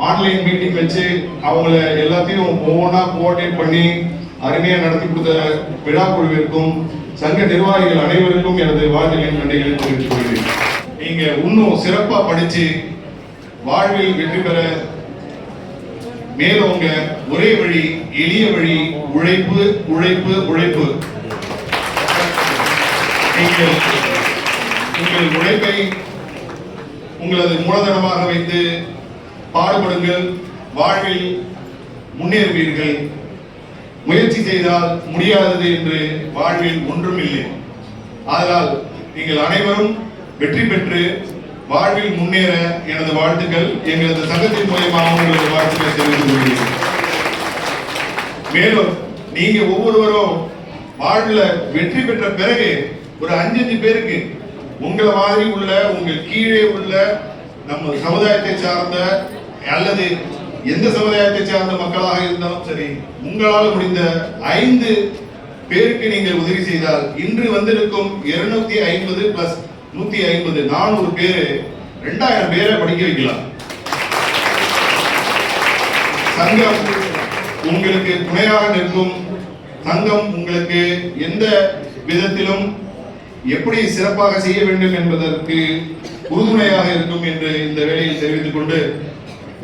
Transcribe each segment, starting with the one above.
Online meeting வச்சு அவங்கள எல்லாத்தையும் ஒவ்வொன்றா கோஆர்டினேட் பண்ணி அருமையாக நடத்தி கொடுத்த விழா குழுவிற்கும் சங்க நிர்வாகிகள் அனைவருக்கும் எனது வாழ்த்துக்களின் நன்றிகளை தெரிவித்துக் கொள்கிறேன். நீங்க இன்னும் சிறப்பா படிச்சு வாழ்வில் வெற்றி பெற மேலோங்க ஒரே வழி, எளிய வழி, உழைப்பு உழைப்பு உழைப்பு. நீங்கள் உங்கள் உழைப்பை உங்களது மூலதனமாக வைத்து பாடுபடுங்கள், வாழ்வில் முன்னேறுவீர்கள். முயற்சி செய்தால் முடியாதது என்று வாழ்வில் ஒன்றும் இல்லை. ஆதலால் நீங்கள் அனைவரும் வெற்றி பெற்று வாழ்வில் முன்னேற எனது வாழ்த்துக்கள். எங்களது சங்கத்தின் மூலமாக உங்களது வாழ்த்துக்களை தெரிவித்துக் கொள்கிறேன். மேலும் நீங்க ஒவ்வொருவரும் வாழ்வில் வெற்றி பெற்ற பிறகு ஒரு 5 பேருக்கு உங்களை மாதிரி உள்ள உங்கள் கீழே உள்ள நம்ம சமுதாயத்தை சார்ந்த அல்லது எந்த சமுதாயத்தை சார்ந்த மக்களாக இருந்தாலும் சரி, உங்களால் முடிந்த 5 பேருக்கு நீங்கள் உதவி செய்தால் இன்று வந்திருக்கும் 250 பிளஸ் 150 400 பேரு 2000 பேரை படிக்க வைக்கலாம். சங்கம் உங்களுக்கு துணையாக நிற்கும். சங்கம் உங்களுக்கு எந்த விதத்திலும் எப்படி சிறப்பாக செய்ய வேண்டும் என்பதற்கு உறுதுணையாக இருக்கும் என்று இந்த வேளையில் தெரிவித்துக் கொண்டு,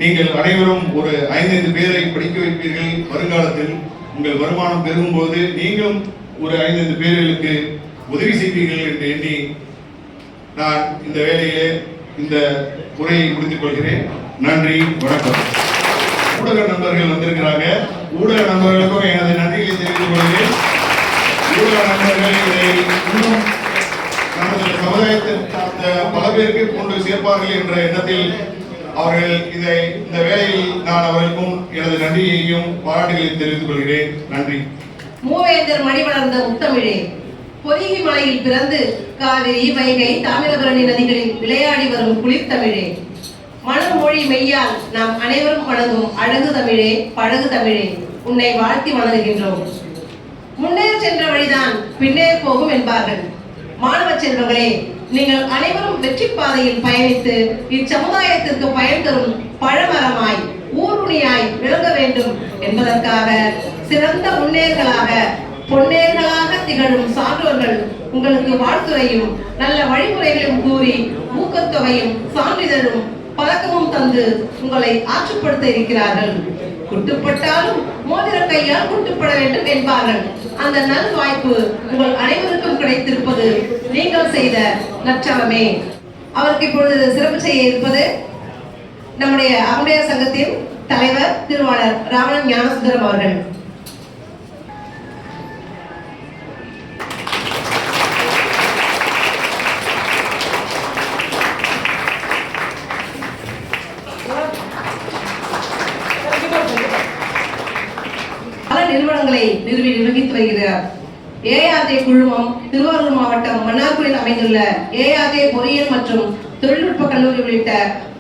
நீங்கள் அனைவரும் ஒரு 5 பேரை படிக்க வைப்பீர்கள். வருங்காலத்தில் உங்கள் வருமானம் பெருகும் போது நீங்களும் ஒரு 5 பேர்களுக்கு உதவி செய்வீர்கள் என்று எண்ணி நான் இந்த வேளையிலே இந்த உரையை முடித்துக் கொள்கிறேன். நன்றி, வணக்கம். ஊடக நண்பர்கள் வந்திருக்கிறாங்க. ஊடக நண்பர்களுக்கும் எனது நன்றிகளை தெரிவித்துக் கொள்கிறேன். ஊடக நண்பர்கள் இதை இன்னும் நமது சமுதாயத்தில் பல பேருக்கு கொண்டு சேர்ப்பார்கள் என்ற எண்ணத்தில் அவர்கள் இந்த வேளையில் நான் அவர்களுக்கும் எனது நன்றியையும் பாராட்டுகளையும் தெரிவித்துக் கொள்கிறேன். நன்றி. மூவேந்தர் மணி வளர்ந்த முத்தமிழே, பொய்கை மலையில் பிறந்து காவிரி, வைகை, தாமிரபரணி நதிகளில் விளையாடி வரும் குளிர்தமிழே, மனம் மொழி மெய்யால் நாம் அனைவரும் வணங்கும் அழகு தமிழே, பழகு தமிழே, உன்னை வாழ்த்தி வணங்குகின்றோம். முன்னேற சென்ற வழிதான் பின்னே போகும் என்பார்கள். மாணவ செல்வங்களே, நீங்கள் அனைவரும் வெற்றி பாதையில் பயணித்து இச்சமுதாயத்திற்கு பயன் தரும் பழமரமாய் ஊருணியாய் விளங்க வேண்டும் என்பதற்காக சிறந்த முன்னேர்களாக பொன்னேர்களாக திகழும் சான்றோர்கள் உங்களுக்கு வாழ்த்துறையும் நல்ல வழிமுறைகளையும் கூறி ஊக்கத்தொகையும் சான்றிதழும் பழக்கமும் தந்து உங்களை ஆற்றுப்படுத்த இருக்கிறார்கள். குட்டுப்பட்டாலும் மோதிர கையால் குட்டுப்பட வேண்டும் என்பார்கள். அந்த நல் வாய்ப்பு உங்கள் அனைவருக்கும் கிடைத்திருப்பது நீங்கள் செய்த நற்றவமே. அவருக்கு இப்பொழுது சிறப்பு செய்ய இருப்பது நம்முடைய அகமுடையார் சங்கத்தின் தலைவர் திருவாளர் ராவணன் ஞானசுந்தரம் அவர்கள். நிறுவனங்களை நிர்வகித்து வருகிறார். ஏஆர்ஜே குழுமம் திருவாரூர் மாவட்டம் மன்னார்குடியில் அமைந்துள்ள ஏஆர்ஜே பொறியியல் மற்றும் தொழில்நுட்ப கல்லூரி உள்ளிட்ட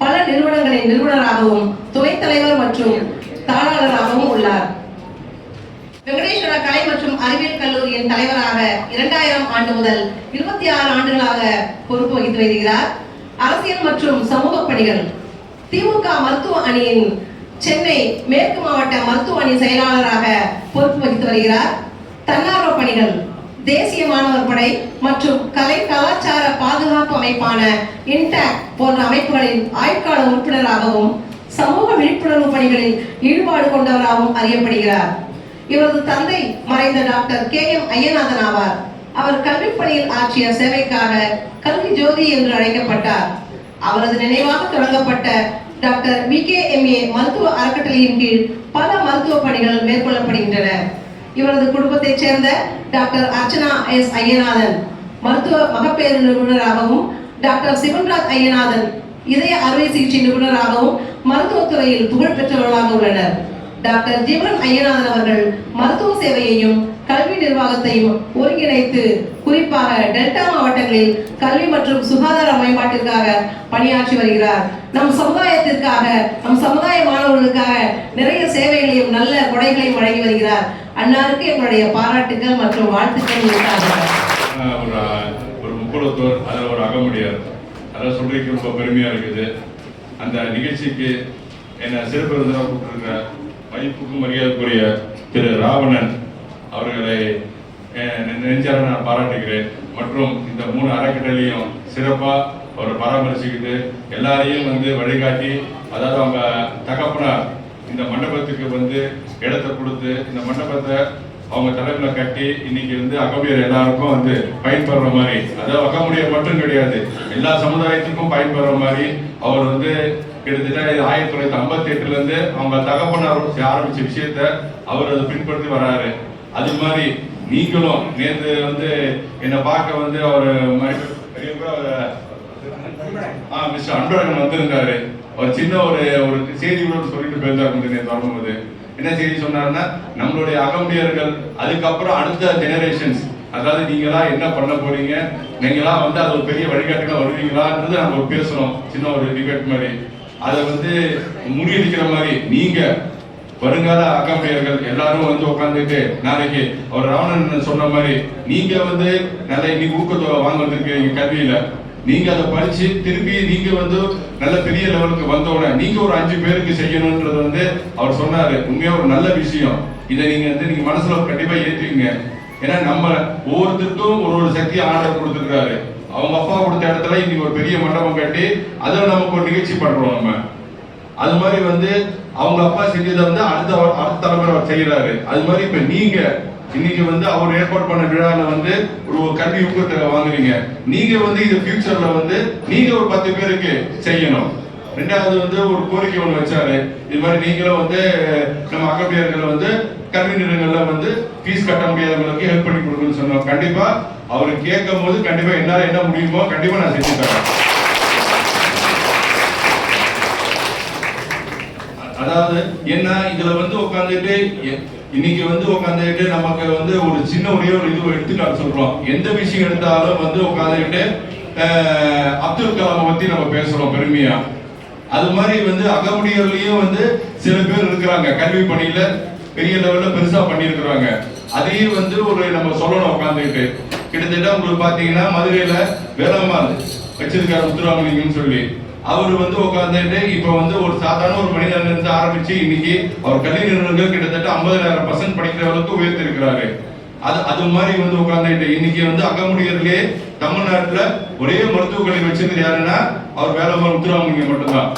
பல நிறுவனங்களின் நிறுவனராகவும் துணைத் தலைவர் மற்றும் தாளாளராகவும் உள்ளார். வெங்கடேஸ்வர கலை மற்றும் அறிவியல் கல்லூரியின் தலைவராக 2000 ஆண்டு முதல் 26 ஆண்டுகளாக பொறுப்பு வகித்து வருகிறார். அரசியல் மற்றும் சமூக பணிகள் திமுக மருத்துவ அணியின் சென்னை மேற்கு மாவட்ட மருத்துவ அணி செயலாளராக பொறுப்பு வகித்து வருகிறார். தன்னார்வ பணிகள் தேசிய மாணவர் படை மற்றும் கலை கலாச்சார பாதுகாப்பு அமைப்பான இன்டாக் போன்ற அமைப்புகளின் ஆயுட்கால உறுப்பினராகவும் சமூக விழிப்புணர்வு பணிகளில் ஈடுபாடு கொண்டவராகவும் அறியப்படுகிறார். இவரது தந்தை மறைந்த டாக்டர் KM ஐயநாதன் ஆவார். அவர் கல்விப் பணியில் ஆற்றிய சேவைக்காக கல்வி ஜோதி என்று அழைக்கப்பட்டார். அவரது நினைவாக தொடங்கப்பட்ட டாக்டர் VKMA மருத்துவ அறக்கட்டளையின் கீழ் பல மருத்துவ பணிகள் மேற்கொள்ளப்படுகின்றன. இவரது குடும்பத்தைச் சேர்ந்த டாக்டர் அர்ச்சனா S ஐயநாதன் மருத்துவ மகப்பேறு நிபுணராகவும், டாக்டர் சிவன்ராஜ் ஐயநாதன் இதய அறுவை சிகிச்சை நிபுணராகவும் மருத்துவத்துறையில் புகழ் பெற்றவர்களாக உள்ளனர். டாக்டர் ஜீவன் ஐயநாதன் அவர்கள் மருத்துவ சேவையையும் கல்வி நிர்வாகத்தையும் ஒருங்கிணைத்து குறிப்பாக டெல்டா மாவட்டங்களில் கல்வி மற்றும் சுகாதார மேம்பாட்டிற்காக பணியாற்றி வருகிறார். நம் சமுதாயத்திற்காக, நம் சமுதாய மாணவர்களுக்காக நிறைய சேவைகளையும் நல்ல கொடைகளையும் வழங்கி வருகிறார். அன்னாருக்கு எங்களுடைய பாராட்டுகள் மற்றும் வாழ்த்துக்கள் இருக்கிறார்கள். ஒரு முக்குளத்தோர், அதில் ஒரு அகமுடியார், அதை சொல்றதுக்கு ரொம்ப பெருமையா இருக்குது. அந்த நிகழ்ச்சிக்கு என்னை சிறப்பு விருந்தினராக கூப்பிட்டிருக்கிற மதிப்புக்கும் மரியாதைக்குரிய திரு ராவணன் அவர்களை நெஞ்சார நான் பாராட்டுகிறேன். மற்றும் இந்த 3 அறக்கட்டளையும் சிறப்பாக அவர் பராமரிச்சுக்கிட்டு எல்லாரையும் வழிகாட்டி, அதாவது அவங்க தகப்பனார் இந்த மண்டபத்துக்கு இடத்தை கொடுத்து இந்த மண்டபத்தை அவங்க தலைமையில கட்டி இன்னைக்கு அகமுடியர் எல்லாருக்கும் பயன்படுற மாதிரி, அதாவது அகமுடியர் மட்டும் கிடையாது, எல்லா சமுதாயத்துக்கும் பயன்படுற மாதிரி அவர் கிட்டத்தட்ட 1958 அவங்க தகப்பனார் ஆரம்பிச்ச விஷயத்த அவர் அதை பின்பற்றி வராரு. அது மாதிரி நீங்களும் நேற்று என்னை பார்க்க அவர் மிஸ்டர் அன்பழகன் வந்திருந்தாரு. ஒரு சின்ன ஒரு செய்தி கூட சொல்லிட்டு போயிருந்தாரு. நேற்று வரும்போது என்ன செய்தி சொன்னாருன்னா, நம்மளுடைய அகமுடியர்கள் அதுக்கப்புறம் அடுத்த ஜெனரேஷன்ஸ், அதாவது நீங்களா என்ன பண்ண போறீங்க, நீங்களா அது ஒரு பெரிய வழிகாட்டுல வருவீங்களான்றது நம்ம பேசணும். சின்ன ஒரு டிபேட் மாதிரி அதை முறியடிக்கிற மாதிரி நீங்க வருங்கால அகமுடியர்கள் எல்லாரும் உட்காந்துட்டு நாளைக்கு அவர் ராவணன் சொன்ன மாதிரி நீங்க நல்ல இன்னைக்கு ஊக்கத்தொகை வாங்க வந்திருக்கீங்க கல்வியில, நீங்க அதை படிச்சு திருப்பி நீங்க நல்ல பெரிய லெவலுக்கு வந்தோடனே நீங்க ஒரு 5 பேருக்கு செய்யணும்ன்றது அவர் சொன்னாரு. உண்மையா ஒரு நல்ல விஷயம். இதை நீங்க மனசுல கண்டிப்பா ஏற்றுவீங்க. ஏன்னா நம்ம ஒவ்வொருத்தருக்கும் ஒரு சக்தியை ஆர்டர் கொடுத்துருக்காரு. அவங்க அப்பா கொடுத்த இடத்துல இன்னைக்கு ஒரு பெரிய மண்டபம் கட்டி அதில் நமக்கு ஒரு நிகழ்ச்சி பண்றோம். நம்ம அது மாதிரி அவங்க அப்பா செஞ்சதை அடுத்த தலைமுறை செய்யறாரு. அது மாதிரி இப்ப நீங்க இன்னைக்கு அவர் ஏற்பாடு பண்ண விழாவில் ஒரு கல்வி ஊக்கத்தை வாங்குறீங்க. நீங்க இது ஃபியூச்சர்ல நீங்க ஒரு 10 பேருக்கு செய்யணும். ரெண்டாவது ஒரு கோரிக்கை ஒண்ணு வச்சாரு. இது மாதிரி நீங்களும் நம்ம அகமுடியர்கள் கல்வி நிறுவனங்கள்ல ஃபீஸ் கட்ட முடியாதவங்களுக்கு ஹெல்ப் பண்ணி கொடுக்கணும்னு சொன்னோம். கண்டிப்பா அவரு கேட்கும் போது கண்டிப்பா என்னால என்ன முடியுமோ கண்டிப்பா நான் செஞ்சு தரேன். அதாவது என்ன இதுல உட்காந்துட்டு இன்னைக்கு உட்காந்துட்டு நமக்கு ஒரு சின்ன ஒரே ஒரு இது எடுத்துக்காட்டு சொல்றோம். எந்த விஷயம் எடுத்தாலும் உட்காந்துட்டு அப்துல் கலாம் பத்தி நம்ம பேசுறோம் பெருமையா. அது மாதிரி அகமுடியர்லயும் சில பேர் இருக்கிறாங்க கல்வி பணியில பெரிய லெவல்ல பெருசா பண்ணியிருக்கிறாங்க. அதையும் ஒரு நம்ம சொல்லணும் உட்காந்துட்டு. கிட்டத்தட்ட உங்களுக்கு பாத்தீங்கன்னா மதுரையில வேளாண்மால் வச்சிருக்காரு முத்துராமலிங்கன்னு சொல்லி, அவர் உட்காந்துட்டு இப்ப ஒரு சாதாரண ஒரு மனிதன் இருந்து ஆரம்பிச்சு இன்னைக்கு அவர் கல்வி நிறுவனங்கள் கிட்டத்தட்ட 50,000% படிக்கிற அளவுக்கு உயர்த்தி இருக்கிறாரு. அது மாதிரி உட்காந்துட்டு இன்னைக்கு அகமுடியர்லயே தமிழ்நாட்டுல ஒரே மருத்துவக் கல்லூரி வச்சிருந்தது யாருன்னா அவர் வேளாண்மால் முத்துராமலிங்கம் மட்டும்தான்.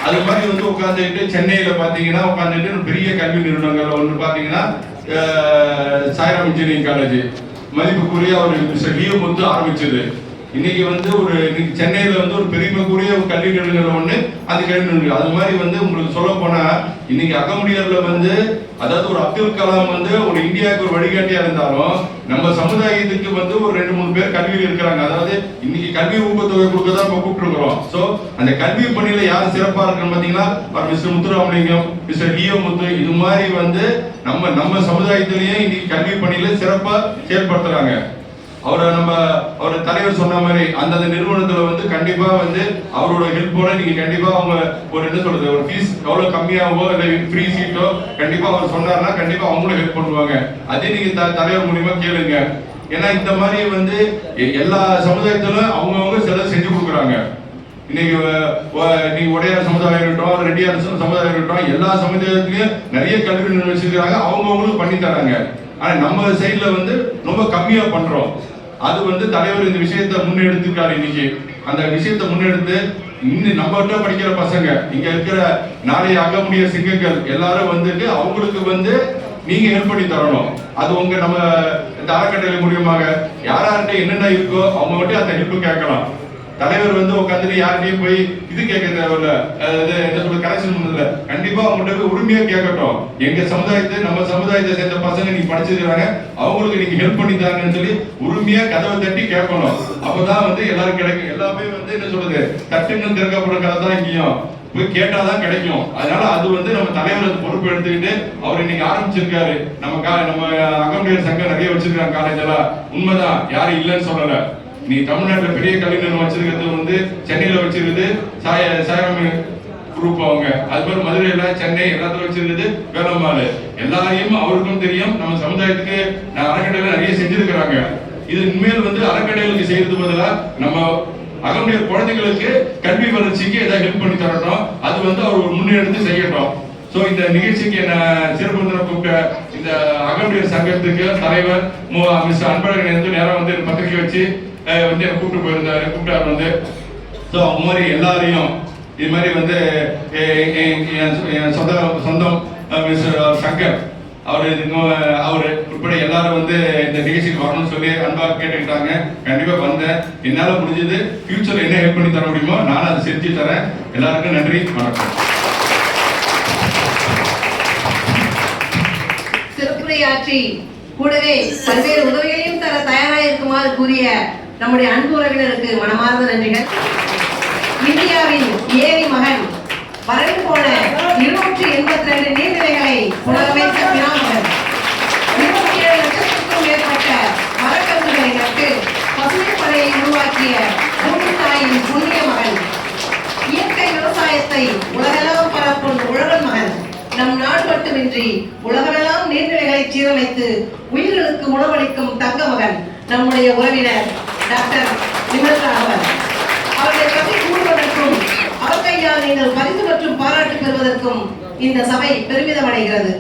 அது மாதிரி உட்காந்துட்டு சென்னையில பாத்தீங்கன்னா உட்காந்துட்டு பெரிய கல்வி நிறுவனங்கள் ஒன்று பாத்தீங்கன்னா சாய்ராம் இன்ஜினியரிங் காலேஜ் மதிப்புக்குரிய ஒரு மிஸ்டர் லியோ முத்து ஆரம்பிச்சது. இன்னைக்கு சென்னையில ஒரு பெருமைக்குரிய ஒரு கல்வி நிறுவனம் ஒண்ணு அது கல்வி நிறுவனம். அது மாதிரி உங்களுக்கு சொல்ல போனா இன்னைக்கு அகமுடியர்ல அதாவது ஒரு அப்துல் கலாம் ஒரு இந்தியாவுக்கு ஒரு வழிகாட்டியா இருந்தாலும் நம்ம சமுதாயத்துக்கு ஒரு 2-3 பேர் கல்வியில் இருக்கிறாங்க. அதாவது இன்னைக்கு கல்வி ஊக்கத்தொகை கொடுக்கதான் கூப்பிட்டு இருக்கிறோம். சோ அந்த கல்வி பணியில யார் சிறப்பா இருக்குன்னு பாத்தீங்கன்னா மிஸ்டர் முத்துராமலிங்கம், மிஸ்டர் லியோ முத்து, இது மாதிரி நம்ம சமுதாயத்திலேயே இன்னைக்கு கல்வி பணியில சிறப்பா செயல்படுத்துறாங்க. அவர் தலைவர் சொன்ன மாதிரி அந்த நிறுவனத்துல கண்டிப்பா அவரோட ஹெல்ப்போட நீங்க கண்டிப்பா அவங்க ஒரு என்ன சொல்றது ஒரு ஃபீஸ் எவ்வளவு கம்மியாவோ இல்ல ஃப்ரீ சீட்டோ கண்டிப்பா அவர் சொன்னார்னா கண்டிப்பா அவங்களும் ஹெல்ப் பண்ணுவாங்க. அதே நீங்க தலைவர் மூலியமா கேளுங்க. ஏன்னா இந்த மாதிரி எல்லா சமுதாயத்திலும் அவங்கவுங்க சிலர் செஞ்சு கொடுக்குறாங்க. இன்னைக்கு நீங்க உடையார் சமுதாயம் இருக்கட்டும், ரெட்டியார் சமுதாயம் இருக்கட்டும், எல்லா சமுதாயத்திலயும் நிறைய கல்வி நிறுவனம் வச்சிருக்காங்க. அவங்கவுங்களும் பண்ணி தராங்க. ஆனா நம்ம சைட்ல வந்து ரொம்ப கம்மியா பண்றோம். அது வந்து தலைவர் இந்த விஷயத்தை முன்னெடுத்துக்காரு. இன்னைக்கு அந்த விஷயத்தை முன்னெடுத்து இன்னும் நம்மகிட்ட படிக்கிற பசங்க, இங்க இருக்கிற நாளைய அகமுடிய சிங்கங்கள் எல்லாரும் வந்துட்டு அவங்களுக்கு வந்து நீங்க ஹெல்ப் பண்ணி தரணும். அது உங்க நம்ம இந்த அறக்கட்டளை மூலியமாக யார்கிட்ட என்னென்ன இருக்கோ அவங்க மட்டும் அந்த ஹெல்ப் கேட்கலாம். தலைவர் வந்து உட்காந்துட்டு யார்கிட்டயும் போய் இது கேட்க தேவையில்ல, என்ன சொல்ற கரெக்ஷன் பண்ணல. கண்டிப்பா அவங்கள்ட்ட போய் உரிமையா கேட்கட்டும். எங்க சமுதாயத்தை நம்ம சமுதாயத்தை சேர்ந்த பசங்க நீங்க படிச்சிருக்காங்க, அவங்களுக்கு நீங்க ஹெல்ப் பண்ணி தாங்கன்னு சொல்லி உரிமையா கதவை தட்டி கேட்கணும். அப்பதான் வந்து எல்லாரும் கிடைக்கும். எல்லாமே வந்து என்ன சொல்றது தட்டுங்கள் திறக்கப்படும் கதை தான் இங்கேயும் போய் கேட்டாதான் கிடைக்கும். அதனால அது வந்து நம்ம தலைவர் பொறுப்பு எடுத்துக்கிட்டு அவர் இன்னைக்கு ஆரம்பிச்சிருக்காரு. நம்ம அகமுடையார் சங்கம் நிறைய வச்சிருக்காங்க காலேஜ் எல்லாம். உண்மைதான், யாரும் இல்லைன்னு சொல்லல. நீ தமிழ்நாட்டுல பெரிய கல்வி நிறுவனம் வச்சிருக்கிறது வந்து சென்னையில வச்சிருக்குது சாயராமி குரூப் அவங்க, அது மாதிரி மதுரையில சென்னை எல்லாத்துல வச்சிருக்குது வேலம்மாள். எல்லாரையும் அவருக்கும் தெரியும். நம்ம சமுதாயத்துக்கு அறக்கட்டளை நிறைய செஞ்சிருக்கிறாங்க. இது இனிமேல் வந்து அறக்கட்டளைகளுக்கு செய்யறது பதிலா நம்ம அகமுடையார் குழந்தைகளுக்கு கல்வி வளர்ச்சிக்கு ஏதாவது ஹெல்ப் பண்ணி தரணும். அது வந்து அவர் ஒரு முன்னெடுத்து செய்யட்டும். சோ இந்த நிகழ்ச்சிக்கு என்ன சிறப்பு கூப்பிட்ட இந்த அகமுடையார் சங்கத்துக்கு தலைவர் மிஸ்டர் அன்பழகன் வந்து நேரம் வந்து பத்திரிகை வச்சு வந்து கூப்பிட்டு போயிருந்தாரு. கூப்பிட்டாரு வந்து ஸோ அவங்க மாதிரி எல்லாரையும் இது மாதிரி வந்து சொந்தம் மிஸ்டர் சங்கர் அவரு உட்பட எல்லாரும் வந்து இந்த நிகழ்ச்சிக்கு வரணும்னு சொல்லி அன்பாக கேட்டுக்கிட்டாங்க. கண்டிப்பா வந்தேன். என்னால முடிஞ்சது ஃபியூச்சர்ல என்ன ஹெல்ப் பண்ணி தர முடியுமோ நானும் அதை செஞ்சு தரேன். எல்லாருக்கும் நன்றி, வணக்கம். சிறப்புரையாற்றி கூடவே பல்வேறு உதவிகளையும் தர தயாராக இருக்குமாறு கூறிய நம்முடைய அன்பு உறவினருக்கு மனமார்ந்த நன்றிகள். இந்தியாவின் ஏரி மகன், வறண்டு போன 282 நீர்நிலைகளை புனரமைத்த பினாமகன், 27 லட்சத்திற்கும் மேற்பட்ட மரக்கன்றுகளை நட்டு பசுமை படையை உருவாக்கிய பூமி தாயின் புண்ணிய மகன், இயற்கை விவசாயத்தை உலகெல்லாம் பரப்பும் உழவன் மகன், நம் நாடு மட்டுமின்றி உலகமெல்லாம் நீர்நிலைகளை சீரமைத்து உயிர்களுக்கு உணவளிக்கும் தங்க மகன் நம்முடைய உறவினர் டாக்டர் நிமல்ராவன். அவர்களை பற்றி கூறுவதற்கும் அவர் கையால் நீங்கள் பரிசு மற்றும் பாராட்டு பெறுவதற்கும் இந்த சபை பெருமிதம் அடைகிறது.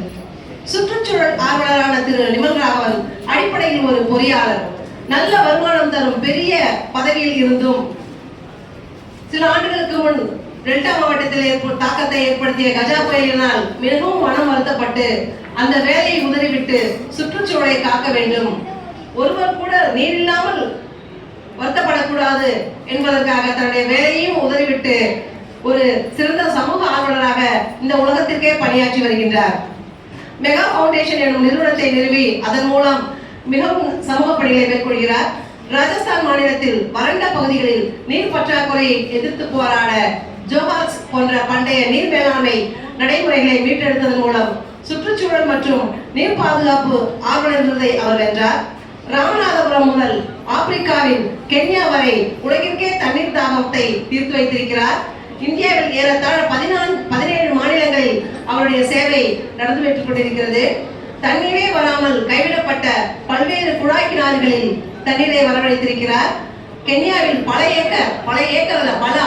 சுற்றுச்சூழல் ஆர்வலரான திரு நிமல்ராவன் அடிப்படையில் ஒரு பொறியாளர். நல்ல வருமானம் தரும் பெரிய பதவியில் இருந்தும் சில ஆண்டுகளுக்கு முன் டெல்டா மாவட்டத்தில் தாக்கத்தை ஏற்படுத்திய கஜா புயலினால் மிகவும் மனம் வருத்தப்பட்டு அந்த வேலையை உதறிவிட்டு சுற்றுச்சூழலை காக்க வேண்டும், ஒருவர் கூட நீர் இல்லாமல் வருத்தப்படக்கூடாது என்பதற்காக தன்னுடைய வேலையையும் உதறிவிட்டு ஒரு சிறந்த சமூக ஆர்வலராக இந்த உலகத்திற்கே பணியாற்றி வருகின்றார். மெகா ஃபவுண்டேஷன் எனும் நிறுவனத்தை நிறுவி அதன் மூலம் மிகவும் சமூக பணிகளை மேற்கொள்கிறார். ராஜஸ்தான் மாநிலத்தில் வறண்ட பகுதிகளில் நீர் பற்றாக்குறையை எதிர்த்து போராட ஜோஹார்ஸ் போன்ற பண்டைய நீர் மேலாண்மை நடைமுறைகளை மீட்டெடுத்ததன் மூலம் சுற்றுச்சூழல் மற்றும் நீர் பாதுகாப்பு ஆர்வலர் விருதை அவர் வென்றார். ராமநாதபுரம் முதல் ஆப்பிரிக்காவின் கென்யா வரை உலகிற்கே தண்ணீர் தாகத்தை தீர்த்து வைத்திருக்கிறார். இந்தியாவில் ஏறத்தாழ 17 மாநிலங்களில் அவருடைய சேவை நடந்து பெற்றுக் கொண்டிருக்கிறது. தண்ணீரே வராமல் கைவிடப்பட்ட பல்வேறு குழாய் கிணறுகளில் தண்ணீரை வரவழைத்திருக்கிறார். கென்யாவில் பல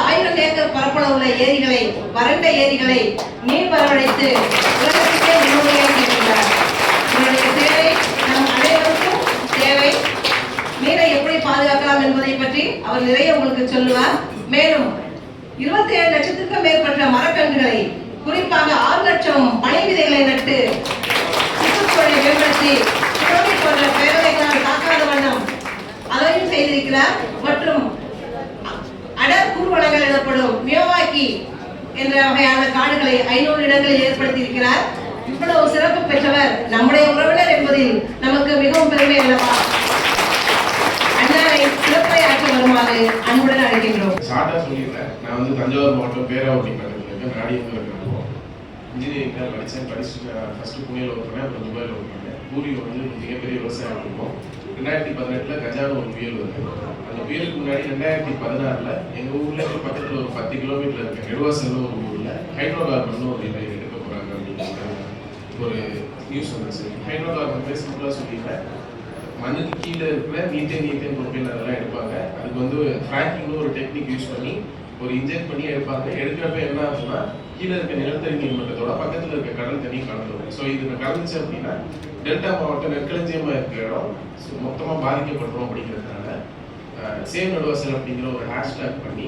ஆயிரம் ஏக்கர் பரப்பளவுள்ள ஏரிகளை, வறண்ட ஏரிகளை நீர் வரவழைத்து உலகத்திற்கே முன்னுரையாற்றியிருக்கிறார். இவருடைய சேவை நம் அனைவருக்கும் தேவை. நீரை எப்படி பாதுகாக்கலாம் என்பதை பற்றி அவர் நிறைய உங்களுக்கு சொல்லுவார். மேலும் 27 லட்சத்திற்கும் மேற்பட்ட மரக்கன்றுகளை, குறிப்பாக 6 லட்சம் பனை விதைகளை நட்டு சுற்றுச்சூழலை மேம்படுத்தி சுனாமி போன்ற பேரலைகளால் தாக்காத வண்ணம் அதையும் செய்திருக்கிறார். மற்றும் அடர் குறுவனங்கள் எனப்படும் மியோவாக்கி என்ற வகையான காடுகளை 500 இடங்களில் ஏற்படுத்தி இருக்கிறார். இவ்வளவு சிறப்பு பெற்றவர் நம்முடைய உறவினர் என்பதில் நமக்கு மிகவும் பெருமை அல்லவா? அண்ணாவை சிறப்புரையாற்ற வருமாறு அன்புடன் அழைக்கின்றோம். ஷார்ட்டா சொல்லிடுறேன். நான் வந்து தஞ்சாவூர் மாவட்டம் பேராவூர் பக்கத்தில் இருக்கேன். நாடியத்தில் இருக்கிறப்போ இன்ஜினியரிங் தான் படிச்சுட்டு ஃபர்ஸ்ட் புனேல ஒர்க் பண்ணேன், அப்புறம் துபாயில் ஒர்க் பண்ணேன். பூரியில் வந்து மிகப்பெரிய விவசாயம் இருக்கும். 2018 கஜாவில் ஒரு புயல் வருது. அந்த புயலுக்கு முன்னாடி 2016 எங்கள் ஊர்ல பக்கத்தில் ஒரு 10 கிலோமீட்டர் இருக்கு நெடுவாசல் ஒரு ஊரில் ஹைட்ரோ கார்பன் ஒரு இதை எடுக்க போறாங்க அப்படின்னு ஒரு நியூஸ் வந்துச்சு. ஹைட்ரோ கார்பன் சிம்பிளாக சொல்லிடுறேன், மண்ணுக்கு கீழே இருக்கிற மீத்தேன் ப்ரோபேன் அதெல்லாம் எடுப்பாங்க. அதுக்கு வந்து ஃப்ராக்கிங்னு ஒரு டெக்னிக் யூஸ் பண்ணி ஒரு இன்ஜெக்ட் பண்ணி எடுப்பாங்க. எடுக்கிறப்ப என்ன ஆகும்னா கீழே இருக்க நிலத்தடி நீர் மட்டத்தோட பக்கத்தில் இருக்க கடல் தண்ணி கலந்துடும். ஸோ இது கலந்துச்சு அப்படின்னா டெல்டா மாவட்டம் நெற்களஞ்சியமாக இருக்கிற இடம் மொத்தமாக பாதிக்கப்பட்டுரும். அப்படிங்கிறதுனால சேவ் நெடுவாசல் அப்படிங்கிற ஒரு ஹேஷ்டேக் பண்ணி